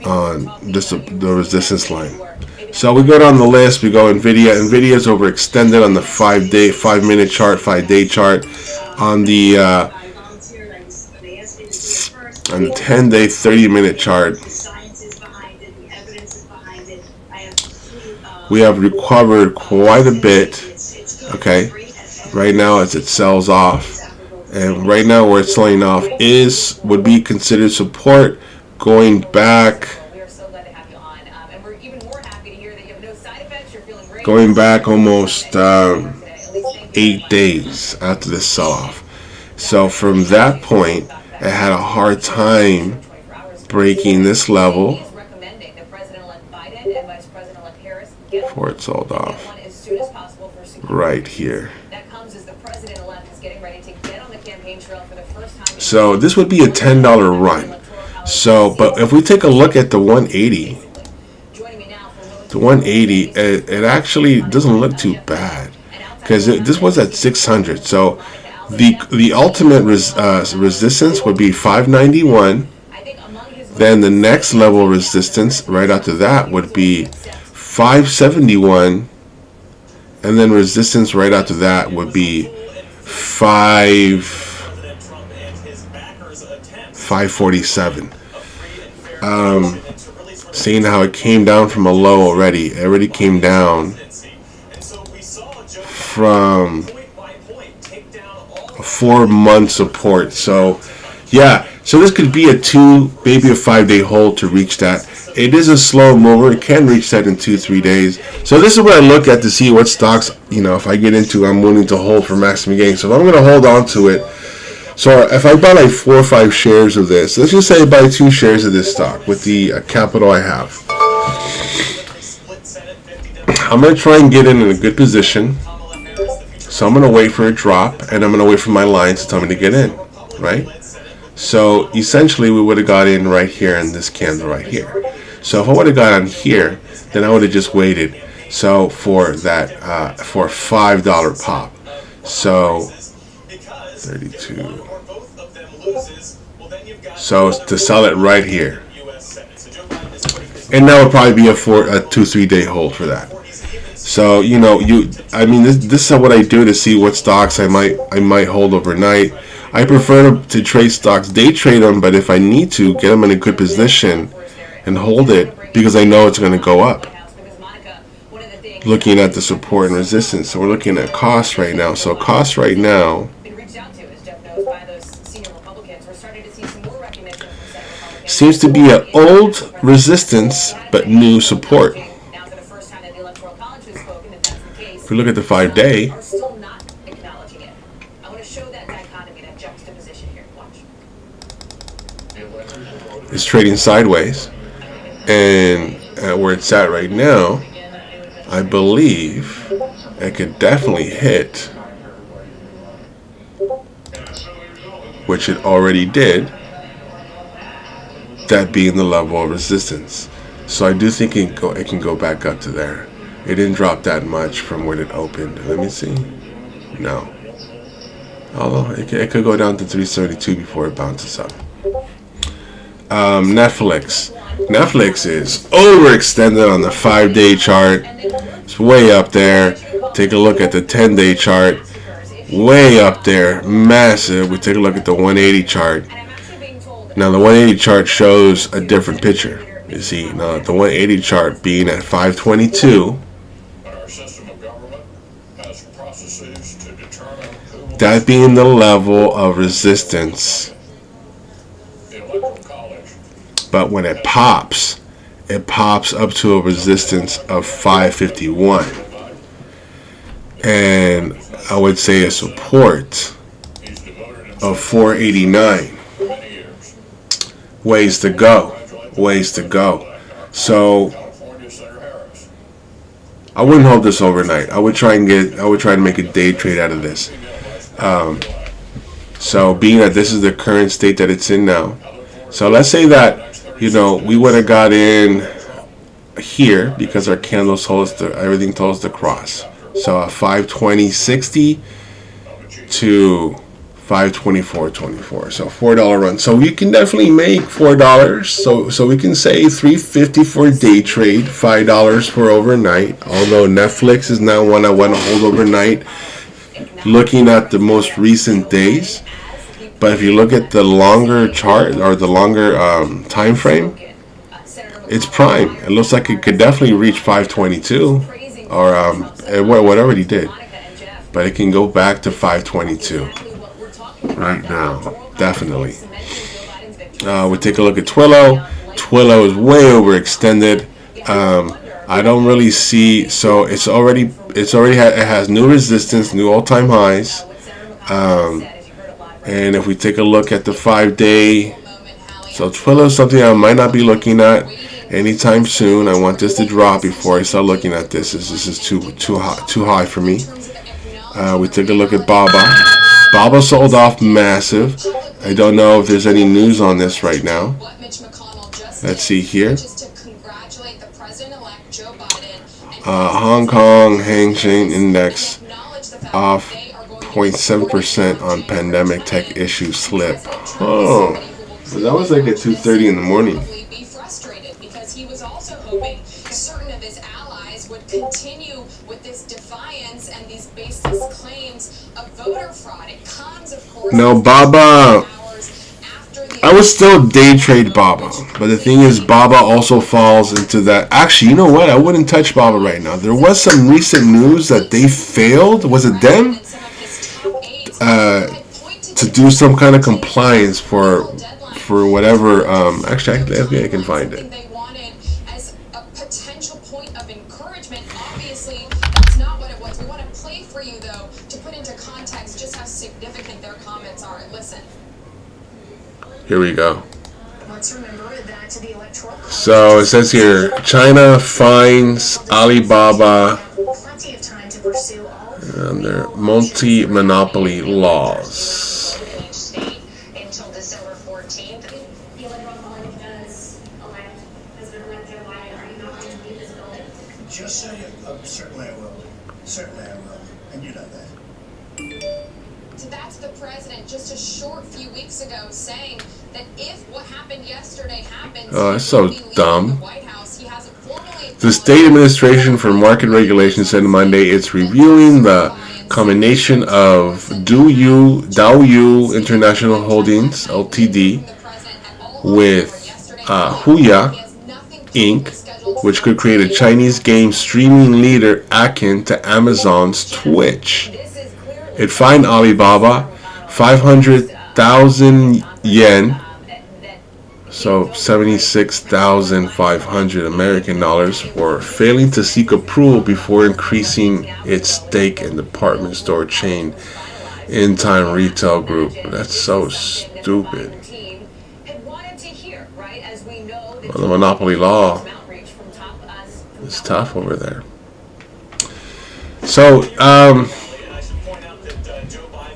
on this, the resistance line. So we go down the list. We go NVIDIA. NVIDIA's overextended on the 5-minute chart, 5-day chart. On the 10-day, 30-minute chart, we have recovered quite a bit. Okay, right now as it sells off, and right now where it's selling off would be considered support, going back almost 8 days after the sell-off. So from that point, it had a hard time breaking this level before it sold off right here. So this would be a $10 run. So, but if we take a look at the 180, it actually doesn't look too bad, because this was at 600. So the ultimate resistance would be 591. Then the next level resistance right after that would be 571, and then resistance right after that would be 547. Seeing how it came down from a low already. It already came down from a 4-month support. So yeah, so this could be a 2, maybe a 5-day hold to reach that. It is a slow mover. It can reach that in 2-3 days. So this is what I look at to see what stocks, you know, if I get into, I'm willing to hold for maximum gain. So if I'm going to hold on to it, so if I buy like 4 or 5 shares of this, let's just say I buy 2 shares of this stock with the capital I have. I'm going to try and get in a good position. So I'm going to wait for a drop, and I'm going to wait for my lines to tell me to get in, right? So essentially we would have got in right here in this candle right here. So if I would have got on here, then I would have just waited. So for that, for a $5 pop. So 32. So to sell it right here, and that would probably be a 2-3 day hold for that. So you know, I mean, this is what I do to see what stocks I might hold overnight. I prefer to trade stocks, day trade them, but if I need to, get them in a good position and hold it because I know it's going to go up. Looking at the support and resistance, so we're looking at cost right now. So cost right now seems to be an old resistance but new support. If we look at the 5-day, it's trading sideways, and where it's at right now, I believe it could definitely hit, which it already did, that being the level of resistance. So I do think it can go back up to there. It didn't drop that much from when it opened. Let me see. No. Although it could go down to 332 before it bounces up. Netflix is overextended on the 5-day chart. It's way up there. Take a look at the 10-day chart. Way up there, massive. We take a look at the 180 chart. Now the 180 chart shows a different picture. You see, now the 180 chart being at 522, that being the level of resistance. But when it pops up to a resistance of 551, and I would say a support of 489. Ways to go. So I wouldn't hold this overnight. I would try to make a day trade out of this. So being that this is the current state that it's in now, so let's say that, you know, we would have got in here because our candles told us everything told us to cross. So a 520.60, to 524.24. So $4 run. So you can definitely make $4. So we can say $3.50 for day trade, $5 for overnight. Although Netflix is not one I want to hold overnight. Looking at the most recent days, but if you look at the longer chart or the longer time frame, it's prime. It looks like it could definitely reach 522 or whatever he did, but it can go back to 522 right now, definitely. We take a look at Twilio. Twilio is way overextended. I don't really see, so it has new resistance, new all-time highs. And if we take a look at the 5-day, so Twilio is something I might not be looking at anytime soon. I want this to drop before I start looking at this. This is too high for me. We take a look at Baba. Baba sold off massive. I don't know if there's any news on this right now. Let's see here. Hong Kong Hang Seng Index off 0.7% on pandemic tech issue slip. Oh, but that was like at 2:30 in the morning. Be frustrated because he was also hoping certain of his allies would continue with this defiance and these baseless claims of voter fraud. It comes, of course. No, Baba. I would still day trade Baba, but the thing is, Baba also falls into that. Actually, you know what? I wouldn't touch Baba right now. There was some recent news that they failed. Was it them? To do some kind of compliance for whatever. Actually, I can find it. They wanted as a potential point of encouragement. Obviously, that's not what it was. We want to play for you, though, to put into context just how significant their comments are. Listen. Here we go. Let's remember that the electoral. So it says here, China fines Alibaba on their multi-monopoly laws. Until December 14th. Just say it. Certainly I will. Certainly I will. And you know that. So that's the president just a short few weeks ago saying that if what happened yesterday happens, oh, that's so dumb. the White House, he hasn't formally. The State Administration for Market Regulation said Monday it's reviewing the combination of Daoyu International Holdings (Ltd) with Huya Inc., which could create a Chinese game streaming leader akin to Amazon's Twitch. It fined Alibaba 500,000 yen, so 76,500 American dollars, for failing to seek approval before increasing its stake in department store chain In Time Retail Group. That's so stupid. Well, the monopoly law is tough over there. So,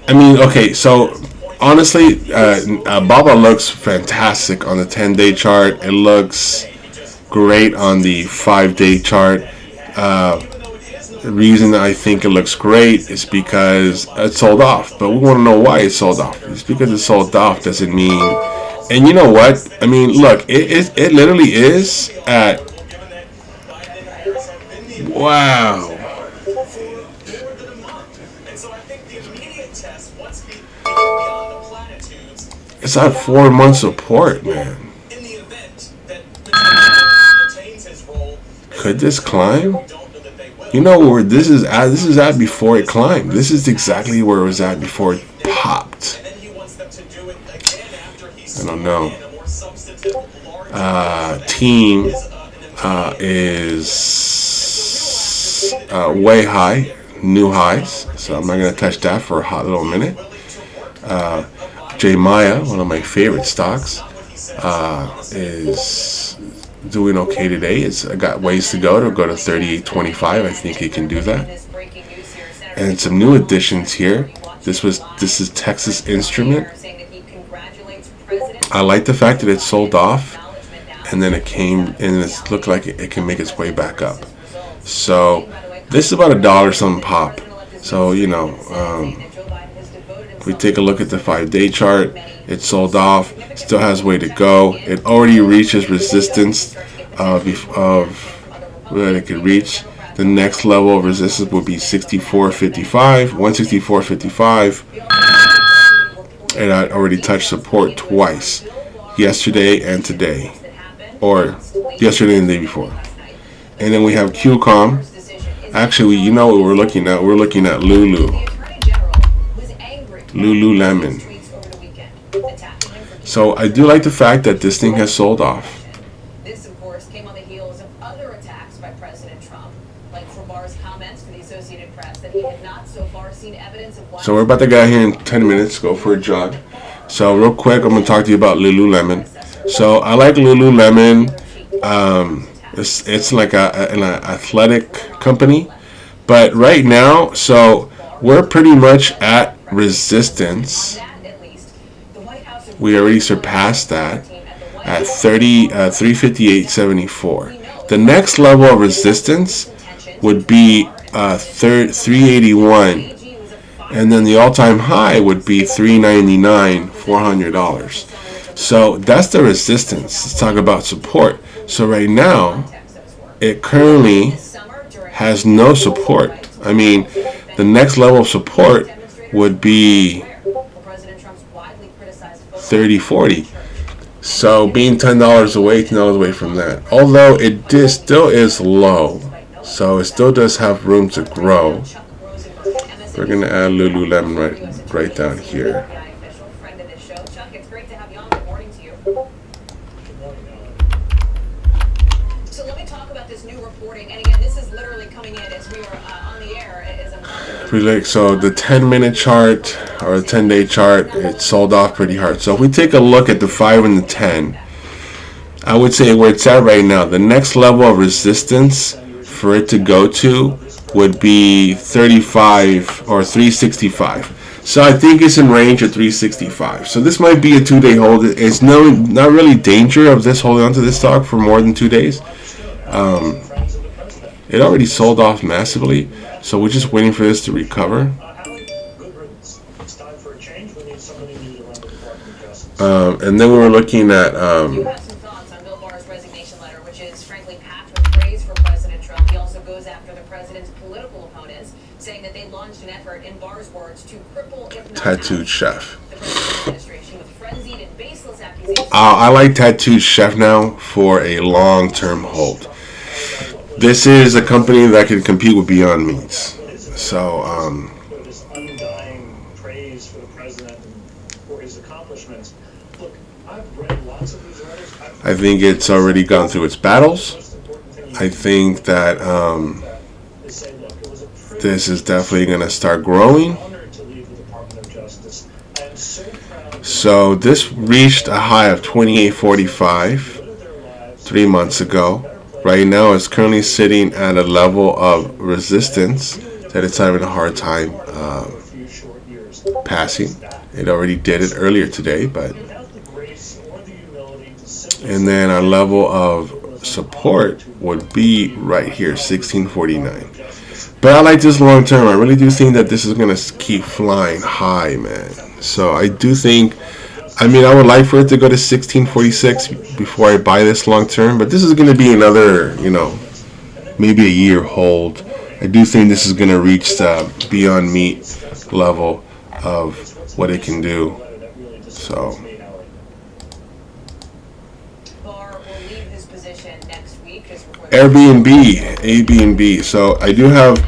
I mean, okay, so honestly, Baba looks fantastic on the 10-day chart. It looks great on the 5-day chart. The reason I think it looks great is because it sold off. But we want to know why it sold off. It's because it sold off doesn't mean... And you know what? I mean, look, it literally is at... Wow. It's at 4 month support, man. Could this climb? You know where this is at? This is at before it climbed. This is exactly where it was at before it popped. I don't know. Team is way high, new highs. So I'm not gonna touch that for a hot little minute. J Maya, one of my favorite stocks, is doing okay today. It's got ways to go to 38.25. I think it can do that. And some new additions here. This is Texas Instrument. I like the fact that it sold off, and then it came and it looked like it can make its way back up. So this is about $1 something pop. So you know, We take a look at the 5-day chart. It sold off. Still has way to go. It already reaches resistance of what it could reach. The next level of resistance would be 64.55, 164.55. And I already touched support twice, yesterday and today, or yesterday and the day before. And then we have QCOM. Actually, you know what we're looking at? We're looking at Lululemon. So I do like the fact that this thing has sold off. This, of course, came on the heels of other attacks by President Trump, like for Barr's comments for the Associated Press that he had not so far seen evidence of. So we're about to get out here in 10 minutes, go for a jog. So real quick, I'm going to talk to you about Lululemon. So I like Lululemon. It's like an athletic company. But right now, so we're pretty much at resistance. We already surpassed that at 358.74. The next level of resistance would be 381, and then the all-time high would be 399, $400. So that's the resistance. Let's talk about support. So right now, it currently has no support. I mean, the next level of support would be 30.40. So being $10 away, $10 away from that. Although it still is low, so it still does have room to grow. We're gonna add Lululemon right down here. So let me talk about this new reporting. And again, this is literally coming in as we are on the air. So the 10-minute chart or the 10-day chart, it sold off pretty hard. So if we take a look at the 5 and the 10, I would say where it's at right now, the next level of resistance for it to go to would be 35 or 365. So I think it's in range of 365. So this might be a 2-day hold. It's not really danger of this holding onto this stock for more than 2 days. It already sold off massively, so we're just waiting for this to recover. And then we were looking at You have some thoughts on Bill Barr's resignation letter, which is frankly packed with praise for President Trump. He also goes after the president's political opponents, saying that they launched an effort, in Barr's words, to cripple, if not Tattooed Chef. the president's administration with frenzied and baseless accusations. I like Tattooed Chef now for a long-term hold. This is a company that can compete with Beyond Meats. So, this undying praise for the president and for his accomplishments. Look, I've read lots of these letters. I think it's already gone through its battles. I think that this is definitely going to start growing. So this reached a high of 28.45 3 months ago. Right now, it's currently sitting at a level of resistance that it's having a hard time passing. It already did it earlier today, but and then our level of support would be right here, 16.49. But I like this long term. I really do think that this is gonna keep flying high, man. So I do think. I mean, I would like for it to go to 16.46 before I buy this long term, but this is going to be another, maybe a year hold. I do think this is going to reach the Beyond Meat level of what it can do. So. Airbnb. So I do have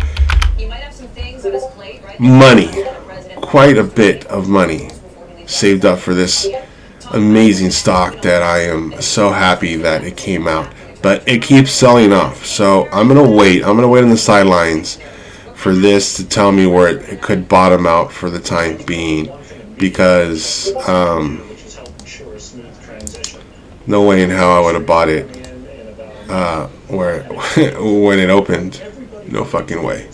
money, quite a bit of money saved up for this amazing stock that I am so happy that it came out, but it keeps selling off. So I'm gonna wait on the sidelines for this to tell me where it could bottom out for the time being, because no way in hell I would have bought it when it opened. No fucking way.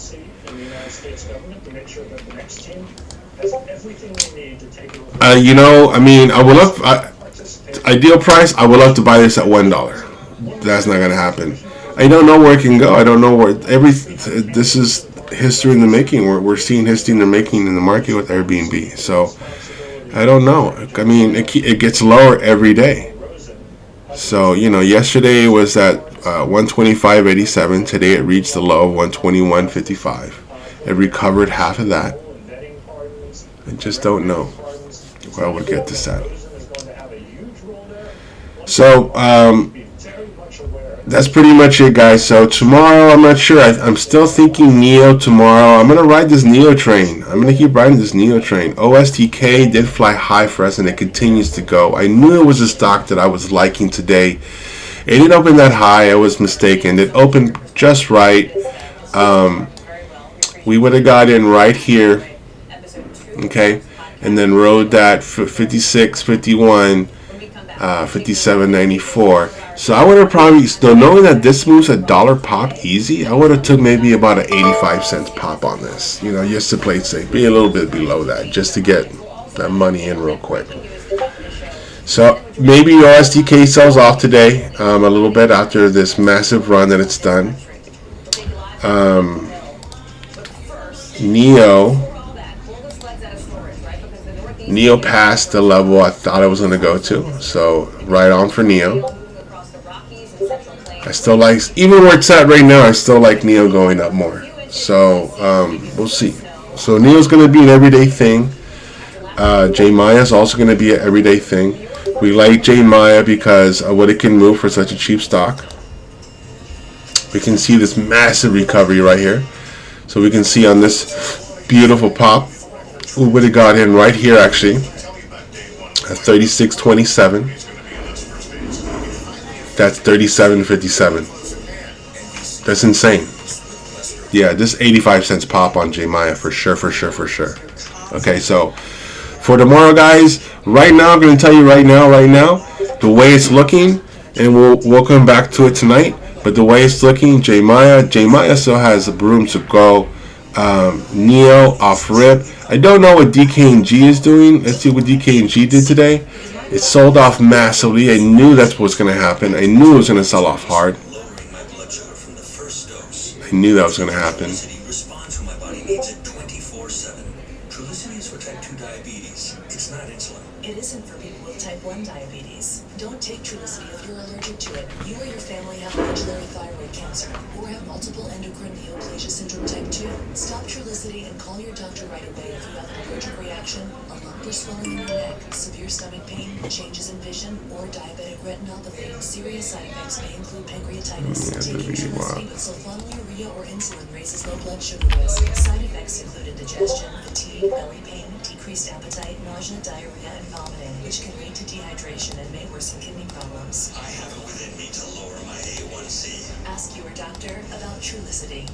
I would love ideal price. I would love to buy this at $1. That's not gonna happen. I don't know where it can go. I don't know where this is. history in the making. We're seeing history in the making in the market with Airbnb. So I don't know. I mean, it gets lower every day. So yesterday it was at 125.87. Today it reached the low of 121.55. It recovered half of that. I just don't know where I would get this at. So that's pretty much it, guys. So tomorrow, I'm not sure. I'm still thinking Neo tomorrow. I'm gonna ride this Neo train. I'm gonna keep riding this Neo train. OSTK did fly high for us, and it continues to go. I knew it was a stock that I was liking today. It didn't open that high. I was mistaken. It opened just right. We would have got in right here, okay, and then rode that 56, 51, 57.94. So I would have probably, still knowing that this moves a dollar pop easy, I would have took maybe about an 85 cents pop on this, just to play it safe, be a little bit below that, just to get that money in real quick. So maybe OSTK sells off today a little bit after this massive run that it's done. Neo passed the level I thought I was going to go to, so right on for Neo. I still like, even where it's at right now, I still like Neo going up more. So we'll see. So Neo's going to be an everyday thing. J Maya is also going to be an everyday thing. We like J Maya because of what it can move for such a cheap stock. We can see this massive recovery right here. So we can see on this beautiful pop, we would have got in right here actually at 36.27. That's 37.57. That's insane. Yeah, this 85 cents pop on J Maya for sure. Okay, so for tomorrow, guys, right now I'm going to tell you right now, the way it's looking, and we'll come back to it tonight. But the way it's looking, J Maya still has room to go. Neo off rip. I don't know what DKNG is doing. Let's see what DKNG did today. It sold off massively. I knew that's what's going to happen. I knew it was going to sell off hard. I knew that was going to happen. It isn't for people with type 1 diabetes. Don't take Trulicity if you're allergic to it. You or your family have medullary thyroid cancer or have multiple endocrine neoplasia syndrome type 2. Stop Trulicity and call your doctor right away if you have an allergic reaction, a lump or swelling in your neck, severe stomach pain, changes in vision, or diabetic retinopathy. Serious side effects may include pancreatitis. Taking Trulicity with sulfonylurea or insulin raises low blood sugar risk. Side effects include indigestion, fatigue, belly pain, decreased appetite, nausea, diarrhea, and vomiting, which can lead to dehydration and may worsen kidney problems. I have it within me to lower my A1C. Ask your doctor about Trulicity.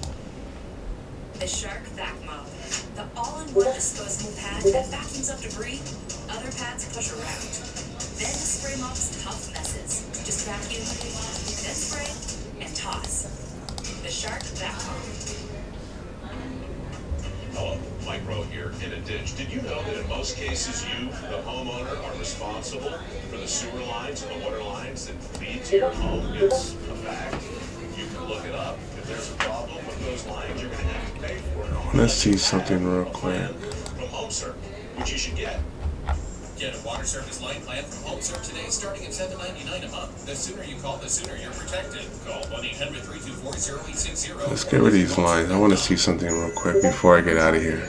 The Shark Vac Mop, the all-in-one disposable pad that vacuums up debris other pads push around. Then spray mops tough messes. Just vacuum, then spray, and toss. The Shark Vac Mop. Hello, Micro here in a ditch. Did you know that in most cases you, the homeowner, are responsible for the sewer lines and the water lines that feed to your home? It's a fact. You can look it up. If there's a problem with those lines, you're going to have to pay for it. Let's see something real quick. From HomeServe, which you should get. Get a water service line plan from HomeServe today, starting at $7.99 a month. The sooner you call, the sooner you're protected. Call 1-800-324-0860. Let's get rid of these lines. I want to see something real quick before I get out of here.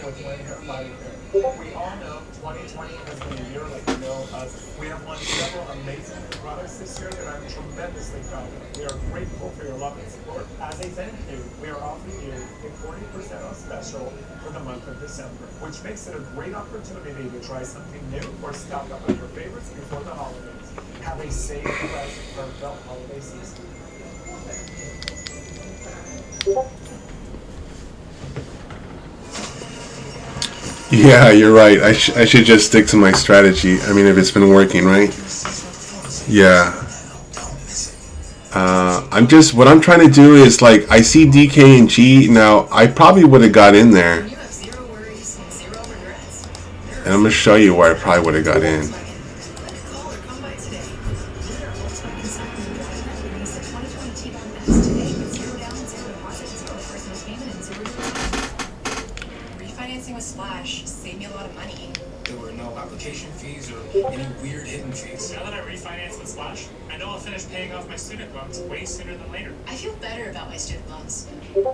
We all know 2020 has been a year like we know of. We have won several amazing products this year that I'm tremendously proud of. We are grateful for your love and support. As a thank you, we are offering you a 40% off special for the month of December, which makes it a great opportunity to try something new or stock up on your favorites before the holidays. Have a safe, pleasant, heartfelt holiday season. Yeah, you're right. I should just stick to my strategy. I mean, if it's been working, right? Yeah. What I'm trying to do is, like, I see DKNG now. I probably would have got in there, and I'm gonna show you where I probably would have got in. Splash saved me a lot of money. There were no application fees or any weird hidden fees. Now that I refinance with Splash, I know I'll finish paying off my student loans way sooner than later. I feel better about my student loans.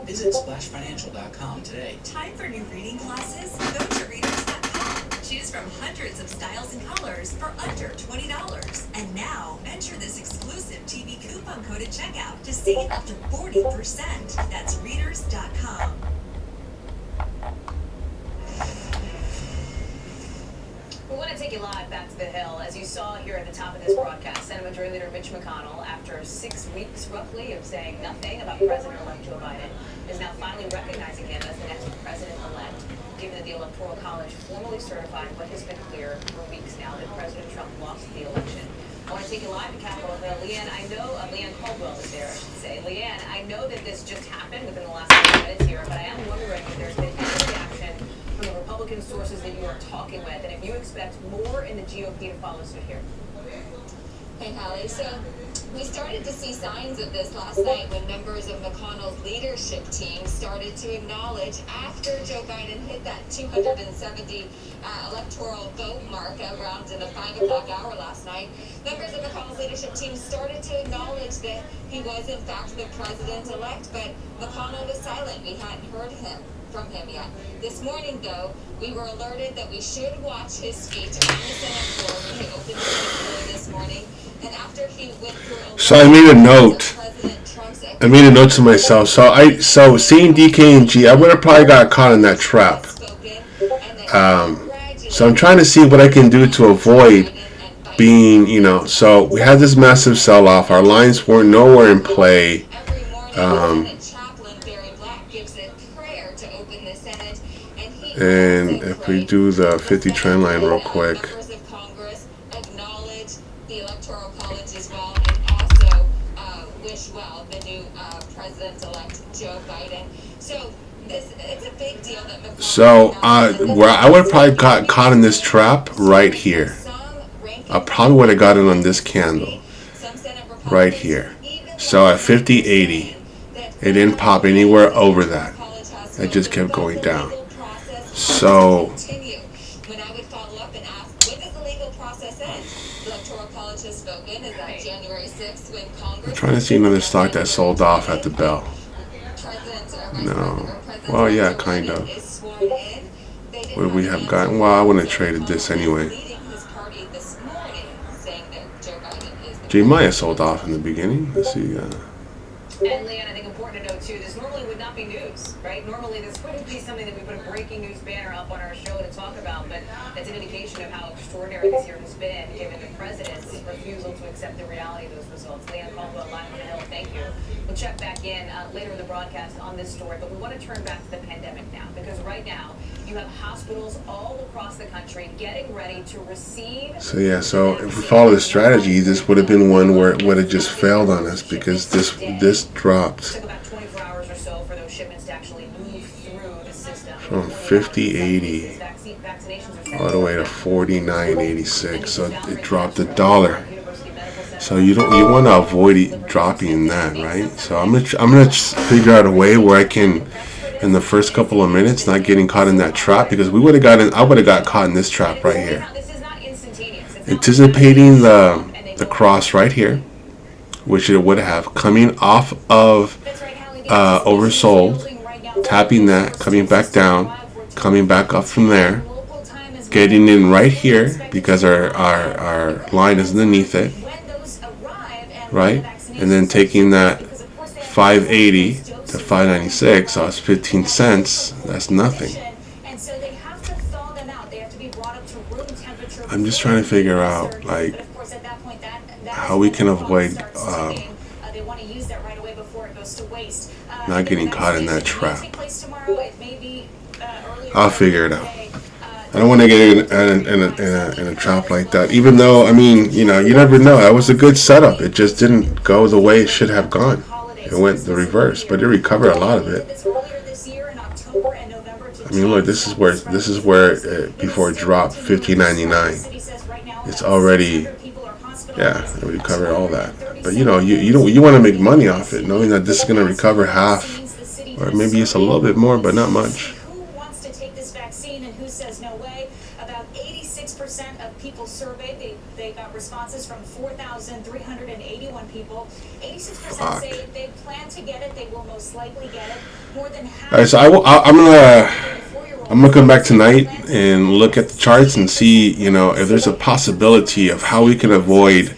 Visit splashfinancial.com today. Time for new reading classes? Go to readers.com. Choose from hundreds of styles and colors for under $20. And now, enter this exclusive TV coupon code at checkout to save up to 40%. That's readers.com. We want to take you live back to the Hill. As you saw here at the top of this broadcast, Senate Majority Leader Mitch McConnell, after 6 weeks roughly of saying nothing about President-elect Joe Biden, is now finally recognizing him as the next president-elect, given that the Electoral College formally certified what has been clear for weeks now, that President Trump lost the election. I want to take you live to Capitol Hill. Leanne, I know, Leanne Caldwell is there, I should say. Leanne, I know that this just happened within the last 5 minutes here, but I am wondering if there's been any reaction from the Republican sources that you are talking with, and if you expect more in the GOP to follow suit here. Hey, Hallie. So we started to see signs of this last night when members of McConnell's leadership team started to acknowledge, after Joe Biden hit that 270 electoral vote mark around in the 5 o'clock hour last night, members of McConnell's leadership team started to acknowledge that he was in fact the president-elect, but McConnell was silent. We hadn't heard from him yet. This morning, though, we were alerted that we should watch his speech on the Senate floor when he opened the Senate floor this morning. And after he went through So I made a note. I made a note to myself. So seeing DKNG, I would have probably got caught in that trap. So I'm trying to see what I can do to avoid being, so we had this massive sell-off. Our lines weren't nowhere in play. And if we do the 50 trend line real quick. Members of Congress acknowledge the Electoral College as well, and also wish well the new president-elect Joe Biden. So it's a big deal that McConnell. So where I would have probably got caught in this trap right here. I probably would have gotten on this candle right here. So at 50.80, it didn't pop anywhere over that. It just kept going down. So When I would follow up and ask, when does the legal process end? The Electoral College has spoken. Is that January 6th when Congress? I'm trying to see another stock that sold off at the bell. No. Well, yeah, kind of. Would we have gotten? Well, I wouldn't have traded this anyway. J Maya sold off in the beginning. Let's see. And Leanne, I think important to note too, this normally would not be news, right? Normally this wouldn't be something that we put a breaking news banner up on our show to talk about, but that's an indication of how extraordinary this year has been, given the president's refusal to accept the reality of those results. Leanne Caldwell, live on the Hill, thank you. We'll check back in later in the broadcast on this story, but we want to turn back to the pandemic now, because right now you have hospitals all across the country getting ready to receive. So yeah, so if we follow the strategy, this would have been one where it would have just failed on us, because this dropped. It took about 24 hours or so for those shipments to actually move through the system. From 50.80 all the way to 49.86, so it dropped $1. So you want to avoid it dropping that, right? So I'm gonna figure out a way where I can, in the first couple of minutes, not getting caught in that trap, because I would have got caught in this trap right here. Anticipating the cross right here, which it would have, coming off of oversold, tapping that, coming back down, coming back up from there, getting in right here because our line is underneath it, right? And then taking that 580 to 596, so it's 15 cents. That's nothing. I'm just trying to figure out like how we can avoid not getting caught in that trap. I'll figure it out. I don't want to get in a trap like that. Even though, I mean, you never know. That was a good setup. It just didn't go the way it should have gone. It went the reverse, but it recovered a lot of it. I mean, look, this is where before it dropped $15.99. It's already, yeah, it recovered all that. But you want to make money off it, knowing that this is going to recover half, or maybe it's a little bit more, but not much. 1,381 people. 86% say they plan to get it. They will most likely get it. More than half. All right, so I'm gonna come back tonight and look at the charts and see, you know, if there's a possibility of how we can avoid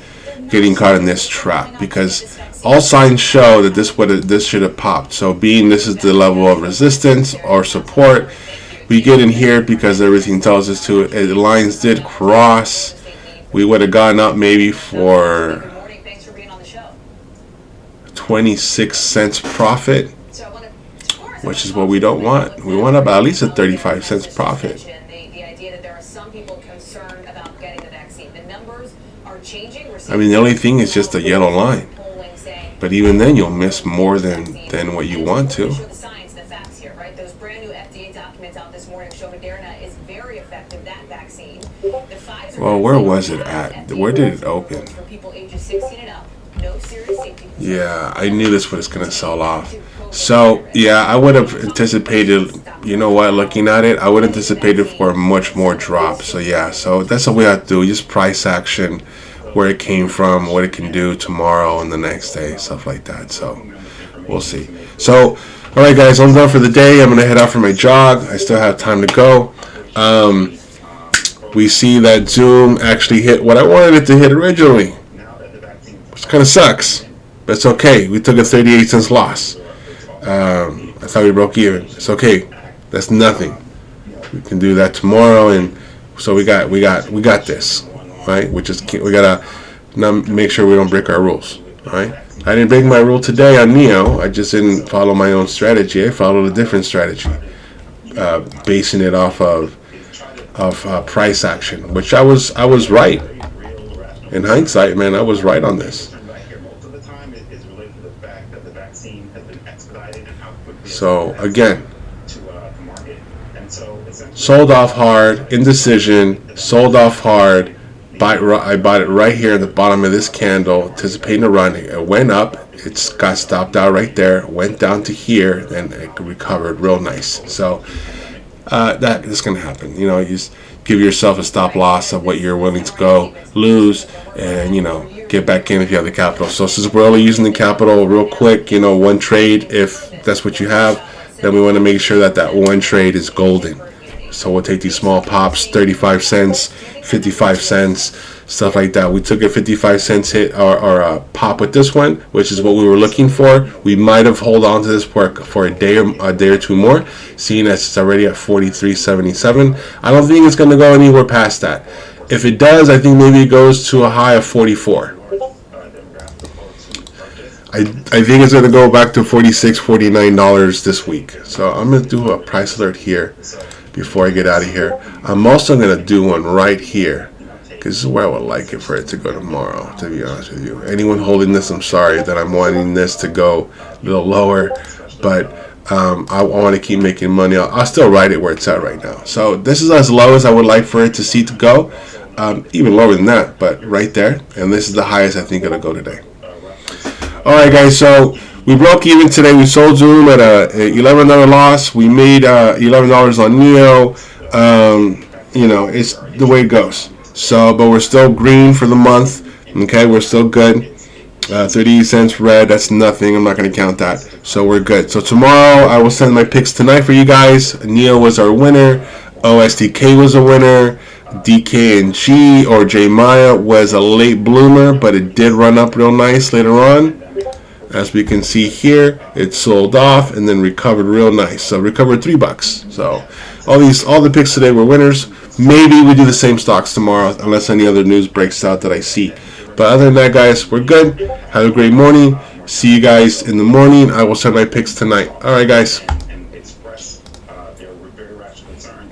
getting caught in this trap, because all signs show that this should have popped. So being this is the level of resistance or support, we get in here because everything tells us to. The lines did cross. We would have gone up maybe for 26 cents profit, which is what we don't want. We want about at least a 35 cents profit. The idea that there are some people concerned about getting the vaccine. The numbers are changing. I mean, the only thing is just a yellow line. But even then, you'll miss more than what you want to. The science, the facts here, right? Those brand new FDA documents out this morning show Moderna is very effective. That vaccine. The Pfizer. Well, where was it at? Where did it open? For people ages 16 and up, no serious safety. Yeah, I knew this was going to sell off. So, yeah, I would have anticipated, you know what, looking at it, I would have anticipated for a much more drop. So, yeah, so that's what we have to do. Just price action, where it came from, what it can do tomorrow and the next day, stuff like that. So, we'll see. So, all right, guys, I'm done for the day. I'm going to head out for my jog. I still have time to go. We see that Zoom actually hit what I wanted it to hit originally. Which kind of sucks. But it's okay. We took a 38 cents loss. I thought we broke even. It's okay. That's nothing. We can do that tomorrow, and so we got this, right? We gotta make sure we don't break our rules, all right? I didn't break my rule today on Neo. I just didn't follow my own strategy. I followed a different strategy, basing it off of price action, which I was right. In hindsight, man, I was right on this. So again, sold off hard, indecision, sold off hard. I bought it right here at the bottom of this candle, anticipating a run. It went up, it got stopped out right there, went down to here, and it recovered real nice. So that's gonna happen. You know, you just give yourself a stop loss of what you're willing to go lose, and you know, get back in if you have the capital. So since we're only using the capital real quick, you know, one trade, if that's what you have, then we want to make sure that one trade is golden. So we'll take these small pops, 35 cents, 55 cents, stuff like that. We took a 55 cents hit or a pop with this one, which is what we were looking for. We might have hold on to this for a day or two more, seeing as it's already at 43.77. I don't think it's going to go anywhere past that. If it does, I think maybe it goes to a high of 44. I think it's going to go back to $46, $49 this week. So I'm going to do a price alert here before I get out of here. I'm also going to do one right here, because this is where I would like it for it to go tomorrow, to be honest with you. Anyone holding this, I'm sorry that I'm wanting this to go a little lower, but I want to keep making money. I'll still ride it where it's at right now. So this is as low as I would like for it to see to go. Even lower than that, but right there. And this is the highest I think it'll go today. Alright guys, so we broke even today. We sold Zoom at a $11 loss. We made $11 on Neo. You know, it's the way it goes. So, but we're still green for the month. Okay, we're still good. 38 cents red, that's nothing. I'm not going to count that. So we're good. So tomorrow I will send my picks tonight for you guys. Neo was our winner. OSTK was a winner. DKNG or J Maya was a late bloomer, but it did run up real nice later on. As we can see here, it sold off and then recovered real nice. So recovered $3. So all the picks today were winners. Maybe we do the same stocks tomorrow unless any other news breaks out that I see. But other than that, guys, we're good. Have a great morning. See you guys in the morning. I will send my picks tonight. All right, guys.